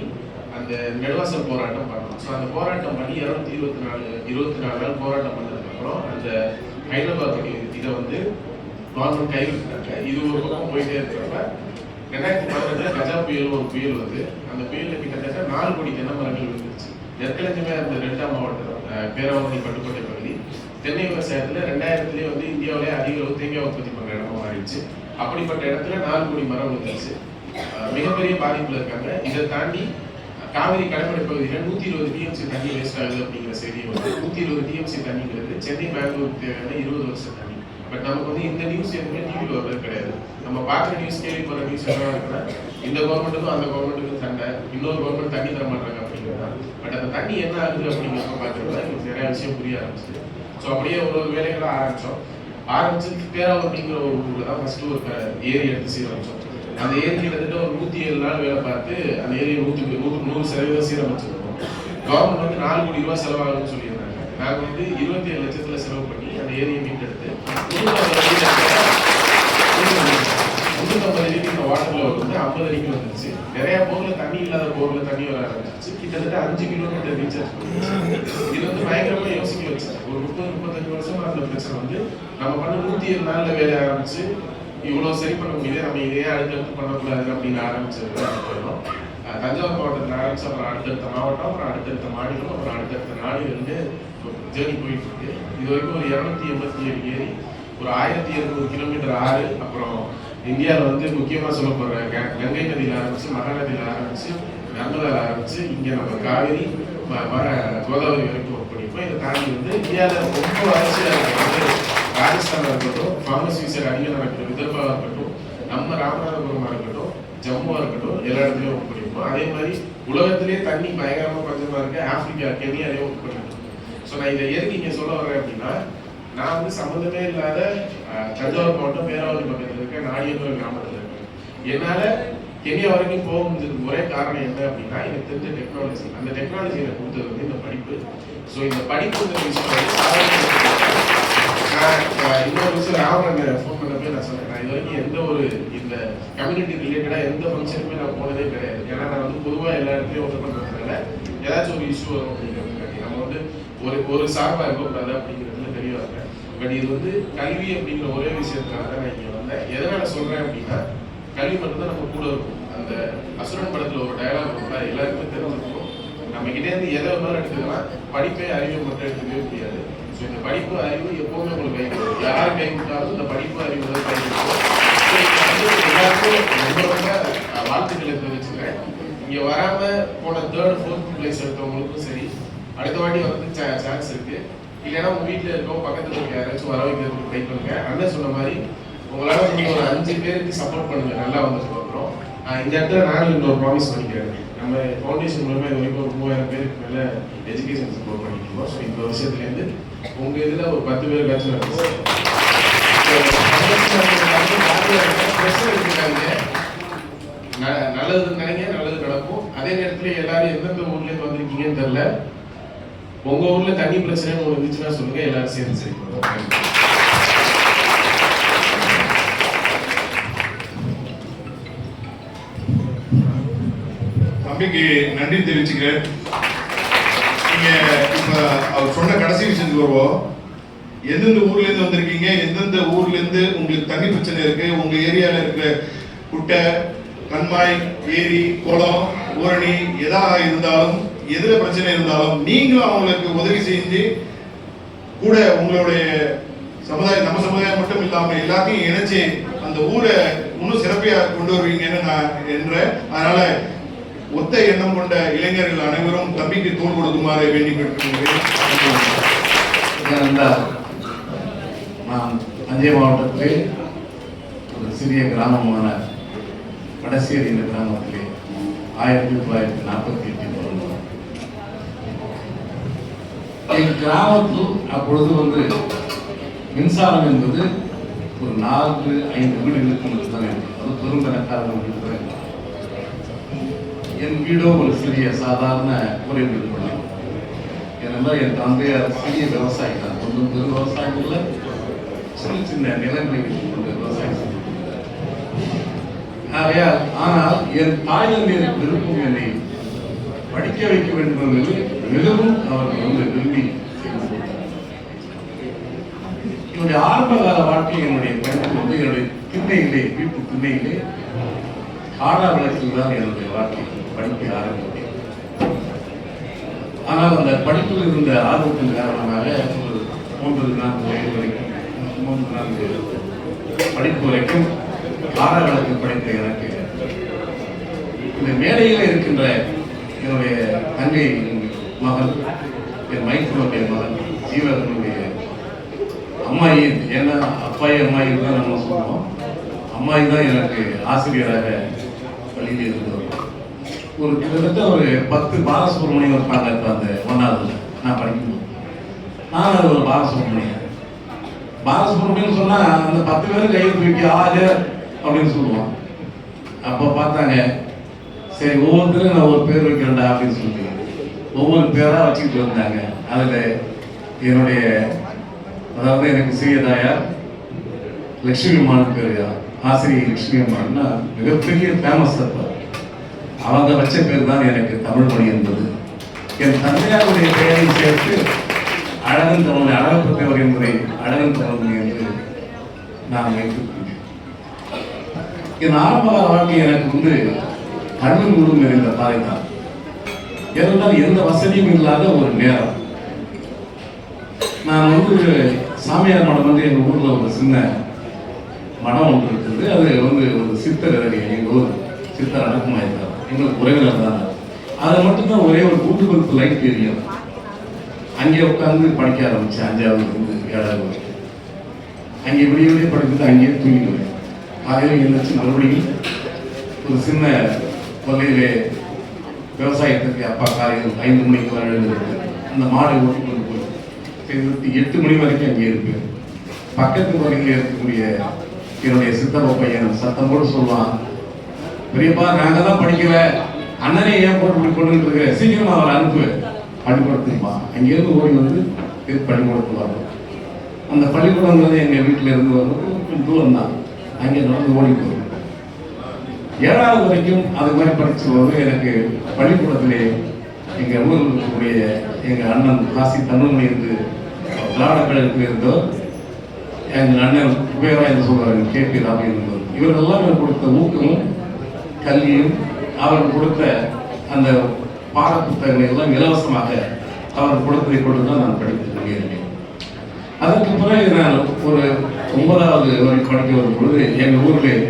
அந்த நெடுவாசல் போராட்டம் பண்ணணும். ஸோ அந்த போராட்டம் பண்ணி 224 நாள் போராட்டம் பண்ணதுக்கப்புறம் அந்த ஹைதராபாத் இதை வந்து கவர்மெண்ட் கைவிட்டாங்க. இது ஒரு பக்கம் போயிட்டே இருக்கிறப்ப 2018 கஜா புயல் ஒரு புயல் வந்து அந்த புயலில் கிட்டத்தட்ட 4 கோடி தென்னை மரங்கள் விழுந்துருச்சு. நெற்களஞ்சியமே அந்த டெல்டா மாவட்டம் பேராவூரணி பட்டுக்கோட்டை பகுதி தென்னை விவசாயத்தில் 2000 வந்து இந்தியாவிலே அதிக அளவு தேங்காய் உற்பத்தி பண்ணுற இடமா மாறிடுச்சு. அப்படிப்பட்ட இடத்துல 4 கோடி மரம் விழுந்துருச்சு. மிகப்பெரிய பாதிப்புல இருக்காங்க. இதை தாண்டி காவிரி கடற்கரை பகுதியில் 120 டிஎம்சி தண்ணி வேஸ்ட் ஆகுது அப்படிங்கிற செய்தி வந்து 120 டிஎம்சி தண்ணிங்கிறது சென்னை பெங்களூருக்கு தேவையான 20 வருஷம் தண்ணி. பட் நமக்கு வந்து இந்த நியூஸ் எதுவுமே டிவியில் வர்றது கிடையாது. நம்ம பார்க்குற நியூஸ் கேள்விப்படுற நியூஸ் என்ன இருக்குன்னா இந்த கவர்மெண்ட்டுக்கும் அந்த கவர்மெண்ட்டுக்கும் சண்டை, இன்னொரு கவர்மெண்ட் தண்ணி தர மாட்டாங்க அப்படிங்கிறதா. பட் அந்த தண்ணி என்ன ஆகுது அப்படிங்கிறத பார்க்கறதுல எனக்கு நிறைய விஷயம் புரிய ஆரம்பிச்சு. ஸோ அப்படியே ஒரு வேலைகளை ஆரம்பிச்சு பேராவூரணிங்கிற ஒரு ஊரில் தான் ஃபர்ஸ்ட் ஒரு ஏரி எடுத்து சீரமைச்சோம். அந்த ஏரி கிட்டத்தட்ட ஒரு 107 நாள் வேலை பார்த்து அந்த ஏரியை 100% சீரமைச்சிருக்கோம். கவர்மெண்ட் வந்து 4 கோடி ரூபாய் செலவாகும்னு சொல்லியிருந்தாங்க. நாங்கள் வந்து 27 லட்சத்துல செலவு பண்ணி அந்த ஏரியை மீட்டெடுத்து 350 அடிக்கு இந்த வாட்டர் லெவல் வந்து 50 அடிக்கு வந்துருச்சு. நிறைய போர்ல தண்ணி இல்லாத போர்ல தண்ணி வர ஆரம்பிச்சு. கிட்டத்தட்ட 5 கிலோமீட்டர் ரீசார்ஜ் பண்ணிச்சு. இது வந்து பயங்கரமா யோசிக்க வச்சு ஒரு 30-35 வருஷமா அந்த பிரச்சனை வந்து நம்ம பண்ண 107 நாள்ல வேலை ஆரம்பிச்சு இவ்வளவு சரி பண்ண முடியாது, நம்ம இதே அடுத்தடுத்து பண்ணக்கூடாது அப்படின்னு ஆரம்பிச்சது. தஞ்சாவூர் மாவட்டத்தில் ஆரம்பிச்சு அப்புறம் அடுத்தடுத்த மாவட்டம், அப்புறம் அடுத்தடுத்த மாநிலம், அப்புறம் அடுத்தடுத்த நாடுகள்னு ஜேர்னி போயிட்டு இருக்கு. இது வரைக்கும் ஒரு 287 ஏரி, ஒரு 1200 கிலோமீட்டர் ஆறு, அப்புறம் இந்தியாவில் வந்து முக்கியமாக சொல்ல போற கங்கை நதியில் ஆரம்பிச்சு, மகாநதியில் ஆரம்பிச்சு, நர்மதாவில் ஆரம்பிச்சு, இங்கே நம்ம காவிரி கோதாவரி வரைக்கும் ஒர்க் பண்ணிப்போம். இதை தாண்டி வந்து இந்தியாவில் ரொம்ப அரசியல் ராஜஸ்தானாக இருக்கட்டும், ஃபார்மசிஸ்ட் அதிகம் நடக்கிற விதர்பாவாக இருக்கட்டும், நம்ம ராமநாதபுரமாக இருக்கட்டும், ஜம்முவாக இருக்கட்டும், எல்லா இடத்துலையும் ஒர்க் பண்ணியிருக்கோம். அதே மாதிரி உலகத்திலேயே தண்ணி பயங்கரமாக பஞ்சமாக இருக்கு, ஆப்பிரிக்கா கென்யாலே ஒர்க் பண்ணியிருக்கோம். ஸோ நான் இதை எதுக்கு இங்கே சொல்ல வரேன் அப்படின்னா, நான் வந்து சம்மந்தமே இல்லாத தஞ்சாவூர் மாவட்டம் பேராவூரணி பக்கத்தில் இருக்க நாடியனூர் கிராமத்தில் இருக்கேன். என்னால் கென்யா வரைக்கும் போக முடிஞ்சதுக்கு ஒரே காரணம் என்ன அப்படின்னா எனக்கு தெரிஞ்ச டெக்னாலஜி. அந்த டெக்னாலஜி எனக்கு கொடுத்தது வந்து இந்த படிப்பு. ஸோ இந்த படிப்புங்கிற விஷயம் இன்னொரு விஷயம் ராவணன் ஃபோன் பண்ணப்பே நான் சொன்னேன், நான் இது வரைக்கும் எந்த ஒரு இந்த கம்யூனிட்டி ரிலேட்டடாக எந்த ஃபங்க்ஷனுமே நான் போனதே கிடையாது. ஏன்னா நான் வந்து பொதுவாக எல்லா இடத்துலையும் ஒர்க் பண்ணுறதுனால ஏதாச்சும் ஒரு இஷ்யூ வரும் அப்படிங்கிறதுக்காண்டி நம்ம வந்து ஒரு சார்பாக இருக்கக்கூடாது அப்படிங்கிறதுல தெரியவாங்க. பட் இது வந்து கல்வி அப்படிங்கிற ஒரே விஷயத்துக்காக தான் நான் இங்கே வந்தேன். எதனால சொல்கிறேன் அப்படின்னா கல்வி மட்டும்தான் நம்ம கூட இருக்கும். அந்த அசுரன் படத்தில் ஒரு டயலாக் இருந்தா எல்லாருக்குமே தெரிஞ்சிருக்கும், நம்ம கிட்டேருந்து எதை வேணாலும் எடுத்துக்கலாம், படிப்பே அறிவை மட்டும் எடுத்துக்கவே முடியாது. ஸோ இந்த படிப்பு அறிவு எப்போவுமே உங்களுக்கு கை கொடுக்கும். யார் கை கொடுத்தாலும் இந்த படிப்பு அறிவு தான் கை கொடுக்கும். எல்லாருக்கும் ரொம்ப வாழ்த்துக்களை தெரிவிச்சுக்கிறேன். இங்கே வராமல் போன 3rd 4th பிளேஸ் எடுத்தவங்களுக்கும் சரி, அடுத்த வாட்டி வந்து சான்ஸ் இருக்கு. இல்லைன்னா உங்கள் வீட்டில் இருக்கோம் பக்கத்தில் இருக்க யாராச்சும் வர வைக்கிறதுக்கு ட்ரை பண்ணுங்க. அண்ணன் சொன்ன மாதிரி உங்களால் நீங்கள் ஒரு 5 பேருக்கு சப்போர்ட் பண்ணுங்க, நல்லா வந்துட்டு வரோம். இந்த இடத்துல நானும் இன்னொரு ப்ராமிஸ் பண்ணிக்கிறேன். நம்ம ஃபவுண்டேஷன் மூலமாக இது வரைக்கும் ஒரு 3000 பேருக்கு மேலே எஜுகேஷன் சப்போர்ட் பண்ணிக்கிறோம். ஸோ இந்த வருஷத்துலேருந்து உங்கள் இதில் ஒரு 10 பேர் கட்சி நல்லது நினைங்க, நல்லது நடக்கும். அதே நேரத்தில் எல்லாரும் எந்தெந்த ஊர்லேருந்து வந்திருக்கீங்கன்னு தெரியல, உங்க ஊர்ல தண்ணி பிரச்சனை ஒன்று இருந்துச்சுன்னா சொல்லுங்க, எல்லாரும் சேர்ந்து சரி பண்ணுவோம். தம்பிக்கு நன்றி தெரிவிச்சுக்கிறேன். நீங்க இப்ப அவர் சொன்ன கடைசி விஷயத்துக்கு வருவோம். எந்தெந்த ஊர்ல இருந்து வந்திருக்கீங்க, எந்தெந்த ஊர்ல இருந்து உங்களுக்கு தண்ணி பிரச்சனை இருக்கு, உங்க ஏரியால இருக்கிற குட்டை, கண்மாய், ஏரி, குளம், ஊரணி எதாக இருந்தாலும், எதுல பிரச்சனை இருந்தாலும் நீங்களும் அவங்களுக்கு உதவி செஞ்சு கூட உங்களுடைய சமுதாயம், நம்ம சமுதாயம் மட்டும் இல்லாம எல்லாத்தையும் இணைச்சு அந்த ஊரை இன்னும் சிறப்பையா கொண்டு வருவீங்கன்னு நான் என்றேன். அதனால ஒத்த எண்ணம் கொண்ட இளைஞர்கள் அனைவரும் தம்பிக்கு தூள் கொடுக்குமாறு வேண்டி கேட்டுக்கொள்கிறேன். நான் தஞ்சை மாவட்டத்திலே ஒரு சிறிய கிராமமான வடசேரி என்ற கிராமத்திலே 1948 பிறந்தோம். எங்கள் கிராமத்தில் அப்பொழுது மின்சாரம் என்பது ஒரு 4-5 வீடுகளுக்கு மட்டும்தான் இருந்தது. அது பெருந்தனக்காரர்களுக்கு தான். என் வீடோ ஒரு சிறிய சாதாரண குறைவு பள்ளி. ஏனென்றால் என் தந்தையார் சிறிய விவசாயி தான், ஒன்றும் பெரு விவசாயம் இல்லை, சின்ன சின்ன நிலங்களை வைத்துக் கொண்டு விவசாயம் செய்து ஆகையால். ஆனால் என் தாய் தந்தையர் விருப்பம் என்னை படிக்க வைக்க வேண்டும் என்பது மிகவும் அவர்கள் விரும்பி செய்து கொடுத்தார். என்னுடைய ஆரம்பகால வாழ்க்கை என்னுடைய பயணம் என்னுடைய திண்ணையிலே, வீட்டு திண்ணையிலே காடா விளக்கில் தான் என்னுடைய வாழ்க்கை படிக்க ஆரம்பித்தேன். ஆனால் அந்த படிப்பில் இருந்த ஆர்வத்தின் காரணமாக ஒரு 3-4 வயது வரைக்கும் 3-4 படிப்பு வரைக்கும் காடா விளக்கு படித்த எனக்கு இந்த மேடையில் இருக்கின்ற என்னுடைய தங்கை மகள், என் மைத்துனுடைய மகள் ஜீவனுடைய அம்மாயி, ஏன்னா அப்பாயி அம்மாயி தான் நம்ம சொல்லுவோம், அம்மாயி தான் எனக்கு ஆசிரியராக பள்ளியில் இருந்தவர். ஒரு கிட்டத்தட்ட ஒரு 10 பாலசுப்ரமணியம் இருப்பாங்க. இப்போ அந்த 1ஆவதுல நான் படிக்கும்போது நான் அது ஒரு பாலசுப்ரமணியம் சொன்னால் அந்த 10 பேரும் கையில் தூக்கி ஆஜர் அப்படின்னு சொல்லுவோம். அப்போ பார்த்தாங்க, சரி ஒவ்வொருத்தரும் நான் ஒரு பேர் வைக்கிறேன்டா அப்படின்னு சொல்லி ஒவ்வொரு பேராக வச்சுக்கிட்டு வந்தாங்க. அதில் என்னுடைய, அதாவது எனக்கு சிறிய தாயார் லட்சுமி அம்மான்னு பேர், ஆசிரியர் லட்சுமி அம்மான்னா மிகப்பெரிய ஃபேமஸ். அப்போ அவங்க வச்ச பேர் தான் எனக்கு தமிழ்மொழி என்பது. என் தந்தையாருடைய பெயரை சேர்த்து அழகன் தமிழ், அழகப்பட்டவர் என்பதை அழகன் தமிழ்மொழி என்று நான் வைத்துக் கொண்டேன். என் ஆரம்பகால வாழ்க்கை எனக்கு கண்ணும் முழும் நிறைந்த பாதை தான். ஏனென்றால் எந்த வசதியும் இல்லாத ஒரு நேரம். நான் சாமியார் மடம் எங்கள் ஊரில் ஒரு சின்ன மடம் ஒன்று இருக்குது. அது ஒரு சித்தர், எங்கள் ஊர் சித்தர் அடக்கமாயிருக்கார், எங்களுக்கு உறவினர் தான். அதை மட்டும்தான் ஒரே ஒரு கூட்டுக்குழுப்பு லைட் தெரியும். அங்கே உட்காந்து படிக்க ஆரம்பித்தேன் 5ஆவதுலேருந்து 7ஆவது வரைக்கும். அங்கே விடிய படிச்சுட்டு அங்கேயே தூங்கிடுவேன். காலையில் எழுந்திரிச்சு மறுபடியும் ஒரு சின்ன கொல்லையிலே விவசாயத்துக்கு அப்பா காலையில் 5 மணிக்கு எழுந்திருக்கு. அந்த மாடு ஓட்டி கொண்டு போய் 8 மணி வரைக்கும் அங்கே இருக்கு. பக்கத்து பகுதியில் இருக்கக்கூடிய என்னுடைய சித்தப்பா பையன் சத்தம் போட்டு சொல்லுவான், பெரியப்பா நாங்கள் தான் படிக்கல, அண்ணனே ஏன் போட்டு கொண்டு இருக்க, சீக்கிரம் அவரை அனுப்பு பள்ளிக்கூடத்துக்குமா. அங்கேருந்து ஓடி பள்ளிக்கூடத்துக்கு அந்த பள்ளிக்கூடங்கிறது எங்கள் வீட்டில் இருந்து கொஞ்சம் தூரம் தான். அங்கே நடந்து ஓடி போகும். 7ஆவது வரைக்கும் அது மாதிரி படிச்சும்போது எனக்கு பள்ளிக்கூடத்திலே எங்கள் ஊரில் இருக்கக்கூடிய எங்கள் அண்ணன் காசி தமிழ்மொழி இருந்து திராவிட கழகத்தில் இருந்தோ எங்கள் அண்ணன் குபேரா என்று சொல்வார்கள், KP ராமன் இருந்தவர். இவர்களெல்லாம் எனக்கு கொடுத்த ஊக்கமும் கல்வியும், அவர் கொடுத்த அந்த பாட புத்தகங்களை எல்லாம் இலவசமாக அவர் கொடுத்ததை கொண்டு தான் நான் படித்துக் கொண்டிருந்தேன். அதற்கு பிறகு நான் ஒரு 9ஆவது வரை படிக்க வரும் பொழுது எங்கள் ஊரில்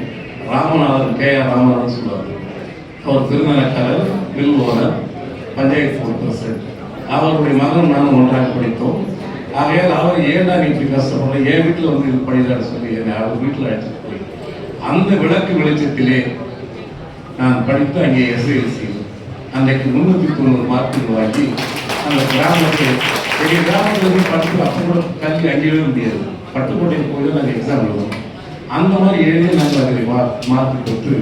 ராமநாதன், KR ராமநாதன் சொல்வார். அவர் திருநெல்வேலிக்காரர், mill owner, panchayat board president. அவருடைய மகன் நானும் ஒன்றாக படித்தோம். ஆகையால் அவர் ஏண்டா நீ இப்படி கஷ்டப்பட, என் வீட்டில் இது படிதான்னு சொல்லி என்னை அவர் வீட்டில் அழைச்சிட்டு போய் அந்த விளக்கு வெளிச்சத்திலே நான் படித்து அங்கே SSLC அன்றைக்கு 390 மார்க்குகள் வாங்கி அந்த கிராமத்தில், எங்கள் கிராமத்தில் படித்து அப்போ கூட கல்வி அங்கே எழுத முடியாது, பட்டுக்கோட்டையில் போய் தான் நாங்கள் எக்ஸாம் எழுதுவோம். அந்த மாதிரி எழுதி நாங்கள் அதில் மார்க் பெற்று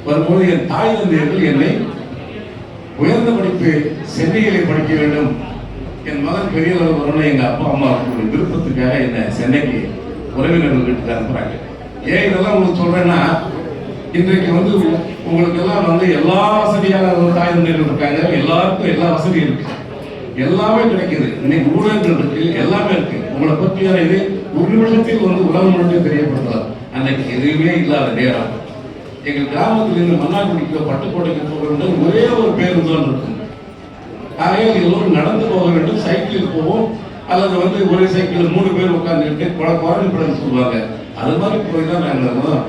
வரும்போது என் தாய் தந்தையர்கள் என்னை உயர்ந்த படிப்பு சென்னையிலே படிக்க வேண்டும், என் மகன் பெரிய அளவு வரணும், எங்கள் அப்பா அம்மா அவர்களுடைய விருப்பத்துக்காக என்னை சென்னைக்கு உறவினர்கள் வீட்டுக்கு அனுப்புகிறாங்க. ஏன் இதெல்லாம் உங்களுக்கு சொல்கிறேன்னா, இன்றைக்கு உங்களுக்கு எல்லாம் எல்லா வசதியான தாய் தந்தையர்கள் இருக்காங்க, எல்லாருக்கும் எல்லா வசதியும் இருக்கு, எல்லாமே கிடைக்குது. இன்னைக்கு ஊடகங்கள் இருக்கு, எல்லாமே இருக்கு. உங்களை பற்றியான இது ஒரு நிமிஷத்தில் உலகம் முழுக்க தெரியப்படுத்தலாம். அன்னைக்கு எதுவுமே இல்லாத நேரம் எங்கள் கிராமத்தில் இருந்து மன்னார்குடிக்கு பட்டுக்கோட்டைக்கு போக வேண்டும், ஒரே ஒரு பேருந்து தான் இருக்கும். ஆகையால் எல்லோரும் நடந்து போக வேண்டும், சைக்கிளில் போவோம், அல்லது ஒரே சைக்கிள் 3 பேர் உட்காந்துக்கிட்டு குழந்தை படம் சொல்லுவாங்க. அது மாதிரி போய் தான் நாங்கள் போவோம்.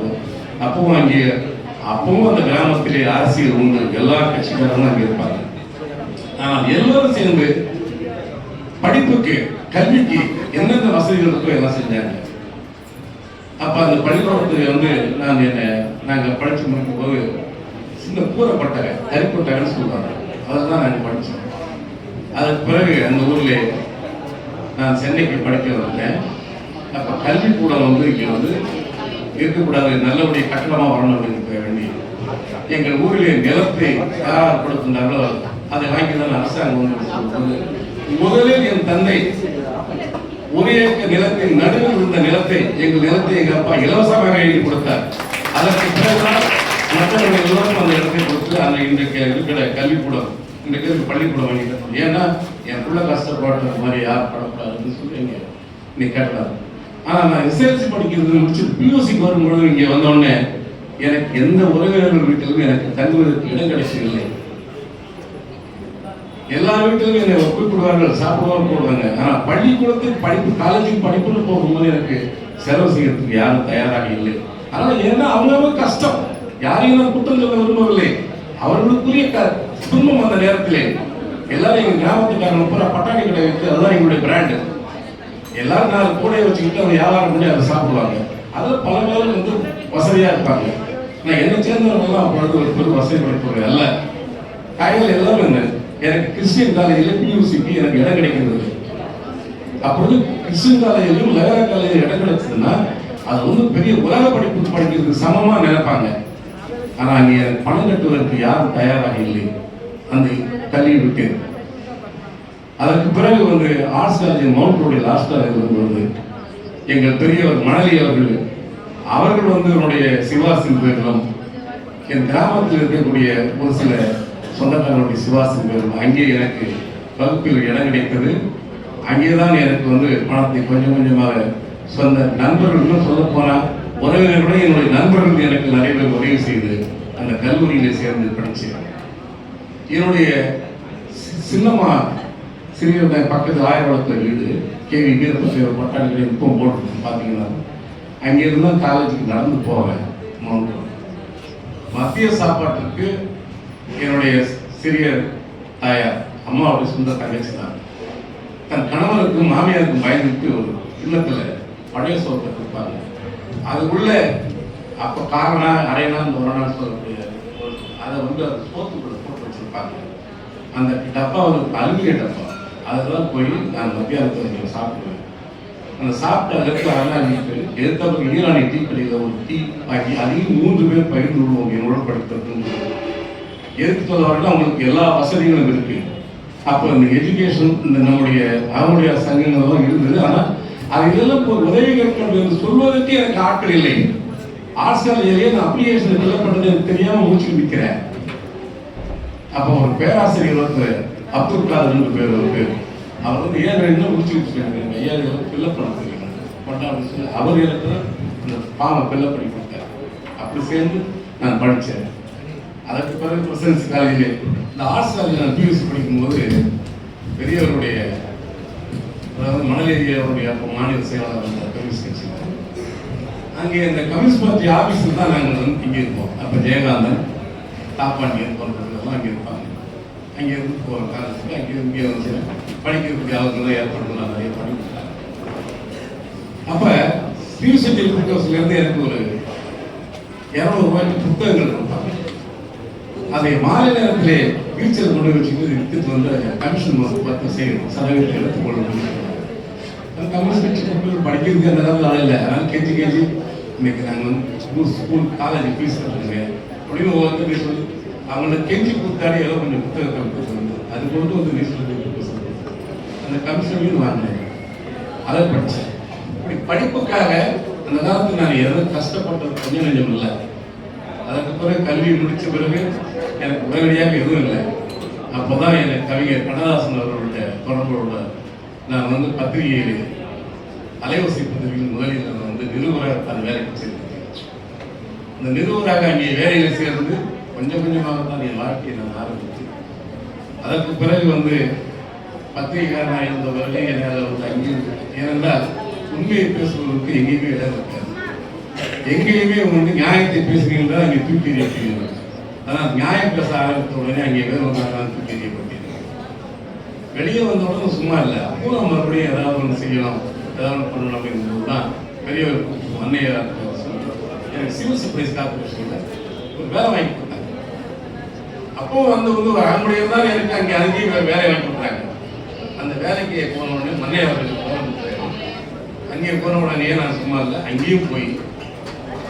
அப்பவும் அந்த கிராமத்திலே அரசியல் உண்டு, எல்லா கட்சிக்காரங்களும் அங்கே இருப்பாங்க. ஆனால் எல்லோரும் சேர்ந்து படிப்புக்கு, கல்விக்கு என்னென்ன வசதிகள் இருக்கோ எல்லாம் செஞ்சாங்க. அப்போ அந்த பள்ளிக்கூடத்துக்கு நாங்கள் படித்து முடிக்கும் போது சின்ன கூரைப்பட்டகை, கறிப்பட்டகன்னு சொல்லுவாங்க, அதெல்லாம் நாங்கள் படித்தோம். அதுக்கு பிறகு அந்த ஊரில் நான் சென்னைக்கு படிக்க வந்தேன். அப்போ கல்விக்கூடம் இங்கே இருக்கக்கூடாது, நல்லபடியாக கட்டணமாக வரணும் அப்படின்னு வேண்டி எங்கள் ஊரிலே நிலத்தை யார் கொடுக்கின்றார்களோ அதை வாங்கி தான் அரசாங்கம் வந்து முதலில் என் தந்தை ஒரு ஏக்கர் நிலத்தின் நடுவில் இருந்த நிலத்தை எங்கள் நிலத்தை எங்க அப்பா இலவசமாக எழுதி கொடுத்தார். அதற்கு பிறகுதான் மற்றவர்கள் எல்லோரும் அந்த இடத்தை கொடுத்து அந்த இன்றைக்கு இருக்கிற கல்விக்கூடம் இன்றைக்கு இருக்க பள்ளிக்கூடம் வாங்கிட்டு ஏன்னா என் பிள்ளை கஷ்டப்பட்ட மாதிரி யார் படக்கூடாதுன்னு சொல்லி இங்க நீ கேட்டார். ஆனா நான் எஸ்எல்சி படிக்கிறது முடிச்சு பியூசிக்கு வரும்பொழுது இங்க வந்தோடனே எனக்கு எந்த உறவினர்கள் வீட்டிலும் எனக்கு தங்குவதற்கு இடம் கிடைச்சதில்லை. எல்லா வீட்டிலும் என்னை ஒப்பிடுவார்கள், சாப்பிடுவாங்க போடுவாங்க. ஆனா பள்ளிக்கூடத்துக்கு படிப்பு காலேஜுக்கு படிப்புன்னு போகும்போது எனக்கு செலவு செய்யறதுக்கு யாரும் தயாராக இல்லை. அதனால ஏன்னா அவங்க கஷ்டம், யாரையும் நான் குற்றம் சொல்ல விரும்பவில்லை. அவர்களுக்குரிய துன்பம் அந்த நேரத்திலே எல்லாரும் எங்க கிராமத்துக்காரங்க பூரா பட்டாணி கடை வைத்து அதுதான் எங்களுடைய பிராண்டு. எல்லாரும் நான் கூடையை வச்சுக்கிட்டு அவங்க வியாபாரம் பண்ணி அதை சாப்பிடுவாங்க. அதில் பல பேரும் வந்து வசதியா இருப்பாங்க. நான் என்ன சேர்ந்தவர்கள்லாம் அப்பொழுது ஒரு பெரும் வசதி படைப்பவர்கள் அல்ல. காய்கள் எல்லாரும் என்ன எனக்கு கிறிஸ்டியன் காலேஜில் பியூசிக்கு எனக்கு இடம் கிடைக்கிறது. அப்பொழுது கிறிஸ்டியன் காலேஜிலும் லயோலா காலேஜில் இடம் கிடைச்சதுன்னா அது வந்து பெரிய உலக படிப்பு படிக்கிறதுக்கு சமமா நினைப்பாங்க. ஆனா அங்கே எனக்கு பணம் கட்டுவதற்கு யாரும் தயாராக இல்லை அந்த கல்வியை விட்டு. அதற்கு பிறகு வந்து ஆர்ட்ஸ் காலேஜ் மவுண்ட் ரோடில் ஆர்ட்ஸ் காலேஜ் வந்து எங்கள் பெரியவர் மணலி அவர்கள் வந்து என்னுடைய சிவாசின் பேரிலும் என் கிராமத்தில் இருக்கக்கூடிய ஒரு சில சொந்தக்காரனுடைய சிவாசின் பேரிலும் அங்கே எனக்கு வகுப்பில் இடம் கிடைத்தது. அங்கேதான் எனக்கு வந்து பணத்தை கொஞ்சம் கொஞ்சமாக சொந்த நண்பர்களும் சொல்ல போனால் உறவினர்களுடன் என்னுடைய நண்பர்கள் எனக்கு நிறைய பேர் உதவி செய்து அந்த கல்லூரியில் சேர்ந்து படித்தேன். என்னுடைய சின்னம்மா சிறிய பக்கத்தில் ஆயிரவளத்தில் வீடு கேவி வீரப்பத்தி பட்டாளி இப்போ போட்டு பார்த்தீங்கன்னா அங்கேருந்து தான் காலேஜுக்கு நடந்து போவேன். மத்திய சாப்பாட்டுக்கு என்னுடைய சிறிய தாயார் அம்மாவுடைய சொந்த தங்கச்சி தான் தன் கணவருக்கும் மாமியாருக்கும் பயந்துட்டு ஒரு இல்லத்தில் பழைய சோத்தை கொடுப்பாங்க. அதுக்குள்ள அப்போ காரணா அரைநாள் ஒரு நாள் சொல்லக்கூடிய அதை வந்து அது சோத்துக்குள்ள போட்டு வச்சிருப்பாங்க. அந்த டப்பா ஒரு அலுமினிய டப்பா அதெல்லாம் போய் நான் மத்தியானத்தில் சாப்பிடுவேன். அந்த சாப்பிட்ட அளவுக்கு அதெல்லாம் எதிர்த்தப்ப ஈரானி டீ கடையில் ஒரு டீ வாங்கி அதையும் 3 பேர் பகிர்ந்து விடுவோம். என்னோட படித்தது எதிர்த்தவர்கள் அவங்களுக்கு எல்லா வசதிகளும் இருக்கு. அப்போ இந்த எஜுகேஷன் இந்த நம்முடைய அவருடைய சங்கங்கள்லாம் இருந்தது. ஆனால் அது இதெல்லாம் ஒரு உதவி கேட்கணும் என்று சொல்வதற்கு எனக்கு ஆட்கள் இல்லை. ஆர்ட்ஸ் காலேஜிலேயே நான் அப்ளிகேஷன் ஃபில் பண்ணுறது எனக்கு தெரியாமல் முடிச்சுட்டு நிற்கிறேன். அப்போ ஒரு பேராசிரியர் வந்து அப்துல் காதர்னு பேர் அவர் வந்து இன்னும் முடிச்சுக்கிட்டு இருக்காங்க. ஐயா இதெல்லாம் ஃபில்லப் பண்ண தெரியும் பண்ணான்னு சொல்லி அவர் எனக்கு அந்த ஃபார்மை ஃபில்லப் பண்ணி கொடுத்தார். அப்படி சேர்ந்து நான் படித்தேன். அதற்கு பிறகு பிரசிடென்சி காலேஜில் இந்த ஆர்ட்ஸ் காலேஜில் நான் பியூசி படிக்கும்போது பெரியவருடைய அதாவது மணலேரியாவுடைய அப்போ மாநில செயலாளர் அந்த கம்யூனிஸ்ட் கட்சி அங்கே இந்த கம்யூனிஸ்ட் பார்ட்டி ஆஃபீஸில் தான் நாங்கள் வந்து இங்கே இருப்போம். அப்போ ஜெயகாந்தன் தாப்பாண்டியன் போன்றவர்கள்லாம் அங்கே இருப்பாங்க. அங்கேருந்து போகிற காலத்துக்கு அங்கே இங்கே வந்து படிக்கிறதுக்கு அவர்கள் ஏற்படுத்தலாம் நிறைய படிக்கிறாங்க. அப்போ யூனிவர்சிட்டி புத்தகத்துலேருந்து எனக்கு ஒரு 200 ரூபாய்க்கு புத்தகங்கள் கொடுப்பாங்க. அதை மாலை நேரத்திலே பீச்சில் கொண்டு வச்சுட்டு எடுத்துட்டு வந்து கமிஷன் பார்த்து செய்யணும். சதவீதத்தை எடுத்துக்கொள்ளணும். அந்த கம்யூனிஸ்ட் கட்சி மக்கள் படிக்கிறதுக்கு அந்த நேரத்தில் ஆள் இல்லை. அதனால் கேஜி இன்னைக்கு நாங்கள் வந்து ஸ்கூல் காலேஜ் ஃபீஸ் கட்டுங்க அப்படின்னு ஒவ்வொருத்தர் சொல்லி அவங்கள கெஞ்சி கொடுத்தாடி ஏதோ கொஞ்சம் புத்தகத்தை கொடுத்து அது கொண்டு வந்து நீ சொல்லி அந்த கமிஷன்லையும் வாங்கினேன். அதை படித்தேன். இப்படி படிப்புக்காக அந்த காலத்தில் நான் எதுவும் கஷ்டப்பட்டது கொஞ்சம் நெஞ்சம் இல்லை. அதற்கு பிறகு கல்வி முடித்த பிறகு எனக்கு உடனடியாக எதுவும் இல்லை. அப்போதான் எனக்கு கவிஞர் கண்ணதாசன் அவர்களுடைய தொடர்போட நான் வந்து பத்திரிகையில் அலைவசி பத்திரிகையில் முதலில் நான் வந்து நிருபராக அந்த வேலைக்கு சேர்ந்தேன். அந்த நிருபராக அங்கே வேலையில் சேர்ந்து கொஞ்சம் கொஞ்சமாக தான் என் வாழ்க்கையை நான் ஆரம்பித்தேன். அதற்கு பிறகு வந்து பத்திரிகைக்காரனாக இருந்த பிறகு என்னால் வந்து அங்கேயும் ஏனென்றால் உண்மையை பேசுவதற்கு எங்கேயுமே இடம் இருக்காது. எங்கேயுமே வந்து நியாயத்தை பேசுகிறீங்களா அங்கே தூக்கி எறியப்படுகிறது. ஆனால் நியாயம் பேச ஆரம்பித்த உடனே அங்கே வேறு வந்தாங்க தூக்கி எறியப்பட்டது. வெளியே வந்த உடனே சும்மா இல்லை. அப்போ நம்ம மறுபடியும் ஏதாவது ஒன்று செய்யணும் ஏதாவது ஒன்று பண்ணணும் அப்படிங்கிறது தான் பெரிய அன்னையாக எனக்கு சிவில் சப்ளைஸ் கார்பரேஷனில் ஒரு வேலை வாங்கி கொடுத்தாங்க. அப்போ வந்து ஒரு ஆண்முறையில் தான் எனக்கு அங்கே அங்கேயும் வேலை வாங்கி கொடுத்தாங்க. அந்த வேலைக்கு போன உடனே மன்னையவர்களுக்கு அங்கே போன உடனே நான் சும்மா இல்லை அங்கேயும் போய்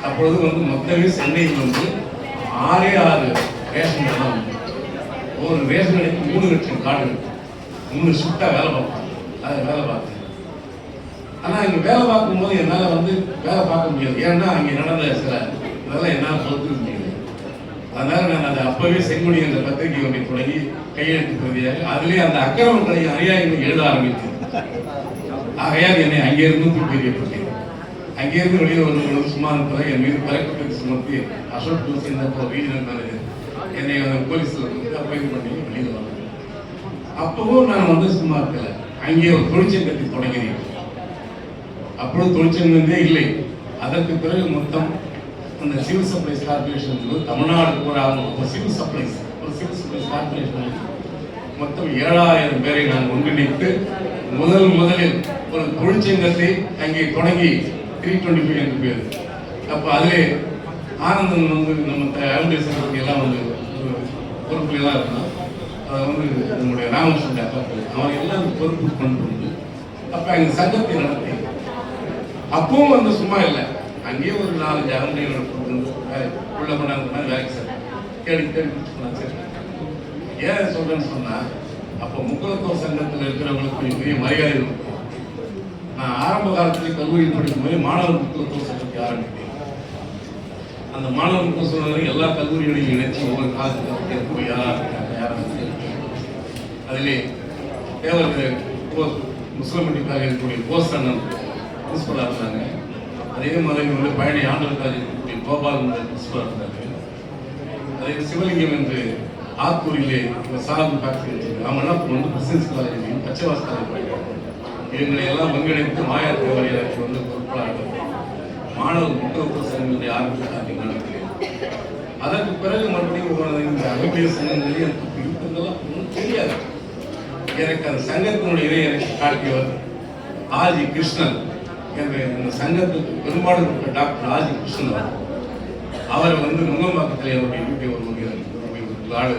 அப்பொழுது வந்து மொத்தமே சென்னையில் வந்து 6 ரேஷன் கடை உண்டு. ஒரு ரேஷன் கடைக்கு 3 லட்சம் கார்டு, 3 ஷிஃப்டாக வேலை பார்ப்பாங்க. அது வேலை பார்த்தேன். ஆனால் இங்கே வேலை பார்க்கும்போது என்னால் வேலை பார்க்க முடியாது. ஏன்னா அங்கே நடந்த சில இதெல்லாம் என்னால் பொறுத்துக்க முடியாது. அதனால் நான் அதை அப்போவே செங்கொடி என்ற பத்திரிகை ஒன்றை தொடங்கி கையெழுத்து பிரதியாக அதிலே அந்த அக்கிரமங்களை அநியாயங்களை எழுத ஆரம்பித்தேன். ஆகையால் என்னை அங்கேருந்து தூக்கி எறியப்பட்டேன். அங்கேருந்து வெளியில் வரும்போது சுமார் பிறகு என் மீது பறைக்குற்றத்தை சுமத்தி அசோக் ஜோசி என்ற ரீஜனல் மேனேஜர் என்னை போலீஸில் அப்பாயின் பண்ணி வெளியில் வந்தேன். அப்பவும் நான் சும்மா இருக்கல. அங்கே ஒரு தொழிற்சங்கத்தை தொடங்கினேன். அப்பொழுது தொழிற்சங்கமே இல்லை. அதற்கு பிறகு மொத்தம் அந்த சிவில் சப்ளைஸ் கார்பரேஷன் தமிழ்நாடு பூரா சிவில் சப்ளைஸ் கார்பரேஷன் மொத்தம் 7000 பேரை நான் ஒன்றிணைத்து முதலில் ஒரு தொழிற்சங்கத்தை அங்கே தொடங்கி 325 என்று பேர். அப்போ அதிலே ஆனந்தன் நம்ம ஆம்பியன்ஸ் எல்லாம் பொறுப்புலாம் இருக்கணும். அதை நம்முடைய ராமகிருஷ்ணன் அப்பா அவன் எல்லாம் பொறுப்பு கொண்டு வந்து அப்போ அங்கே சங்கத்தை நடத்தி அப்பவும் சும்மா இல்லை. அங்கேயே ஒரு 4 அகம்படிகள் உள்ள பண்ணாங்க வேலைக்கு சார் தேடி சொன்னாங்க. சரி ஏன் சொல்றேன்னு சொன்னா அப்போ முக்குலத்தோர் சங்கத்தில் இருக்கிறவங்களுக்கு பெரிய மரியாதை இருக்கும். நான் ஆரம்ப காலத்தில் கல்லூரியில் படிக்கும் போது மாணவர் முக்குலத்தோர் சங்கத்தை ஆரம்பித்தேன். அந்த மாணவர் முக்குல சங்கம் எல்லா கல்லூரிகளையும் இணைச்சு ஒவ்வொரு காலத்துக்கு போய் அதிலே தேவர் முஸ்லிம் மண்டிக்காக இருக்கக்கூடிய போஸ்ட் அண்ணன் பிரின்சிபலாக இருந்தாங்க. அதே மாதிரி பழனி ஆண்டவர்காக இருக்கக்கூடிய கோபால் பிரின்சிபலாக இருந்தாங்க. அதே சிவலிங்கம் என்று ஆத்தூரிலே சார்பு ஃபேக்டரி வச்சிருக்காங்க. அவங்க பிரசிடன்ஸ் காலேஜ் பச்சைவாஸ் காலேஜ் படிக்கிறாங்க. இவங்களை எல்லாம் ஒருங்கிணைத்து மாயா தேவாலயத்துக்கு பொறுப்பாளர் மாணவர் முக்கிய சங்கங்களை ஆரம்பித்து நடக்கிறேன். அதற்கு பிறகு மறுபடியும் இந்த அகம்பிய சங்கங்களே எனக்கு இருக்கிறதெல்லாம் ஒன்றும் தெரியாது. எனக்கு அந்த சங்கத்தினுடைய இதை எனக்கு காட்டியவர் ஆஜி கிருஷ்ணன் என்ற அந்த சங்கத்துக்கு பெரும்பாலும் டாக்டர் ஆஜி கிருஷ்ணன். அவர் முங்கம்பாக்கத்தில் அவருடைய வீட்டை ஒரு ஆடு